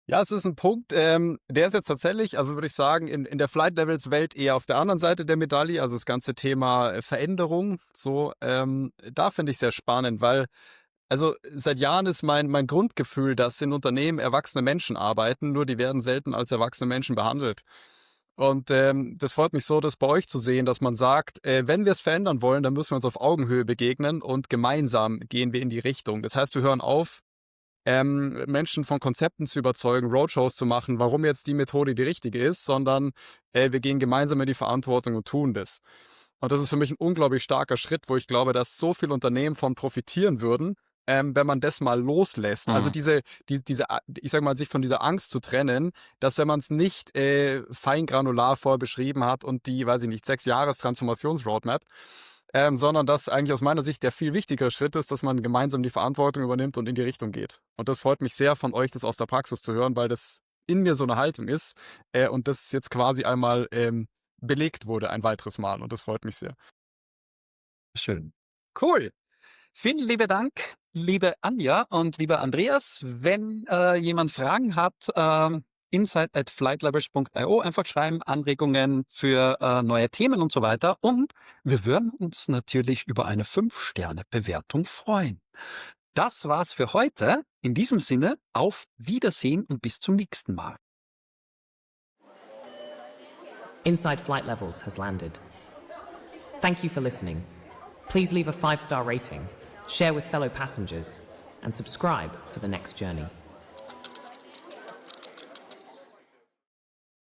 Ja, es ist ein Punkt, der ist jetzt tatsächlich, also würde ich sagen, in der Flight Levels Welt eher auf der anderen Seite der Medaille, also das ganze Thema Veränderung, so, da finde ich sehr spannend, weil, also seit Jahren ist mein Grundgefühl, dass in Unternehmen erwachsene Menschen arbeiten, nur die werden selten als erwachsene Menschen behandelt. Und das freut mich so, das bei euch zu sehen, dass man sagt, wenn wir es verändern wollen, dann müssen wir uns auf Augenhöhe begegnen und gemeinsam gehen wir in die Richtung. Das heißt, wir hören auf, Menschen von Konzepten zu überzeugen, Roadshows zu machen, warum jetzt die Methode die richtige ist, sondern wir gehen gemeinsam in die Verantwortung und tun das. Und das ist für mich ein unglaublich starker Schritt, wo ich glaube, dass so viele Unternehmen von profitieren würden, wenn man das mal loslässt. Also diese, ich sag mal, sich von dieser Angst zu trennen, dass wenn man es nicht feingranular vorbeschrieben hat und die, weiß ich nicht, 6-Jahres-Transformations-Roadmap, sondern dass eigentlich aus meiner Sicht der viel wichtigere Schritt ist, dass man gemeinsam die Verantwortung übernimmt und in die Richtung geht. Und das freut mich sehr von euch, das aus der Praxis zu hören, weil das in mir so eine Haltung ist und das jetzt quasi einmal belegt wurde ein weiteres Mal und das freut mich sehr. Schön. Cool. Vielen lieben Dank, liebe Anja und lieber Andreas. Wenn jemand Fragen hat, insight@flightlevels.io einfach schreiben, Anregungen für neue Themen und so weiter. Und wir würden uns natürlich über eine 5-Sterne-Bewertung freuen. Das war's für heute. In diesem Sinne, auf Wiedersehen und bis zum nächsten Mal. Inside Flight Levels has landed. Thank you for listening. Please leave a 5-star rating, share with fellow passengers, and subscribe for the next journey.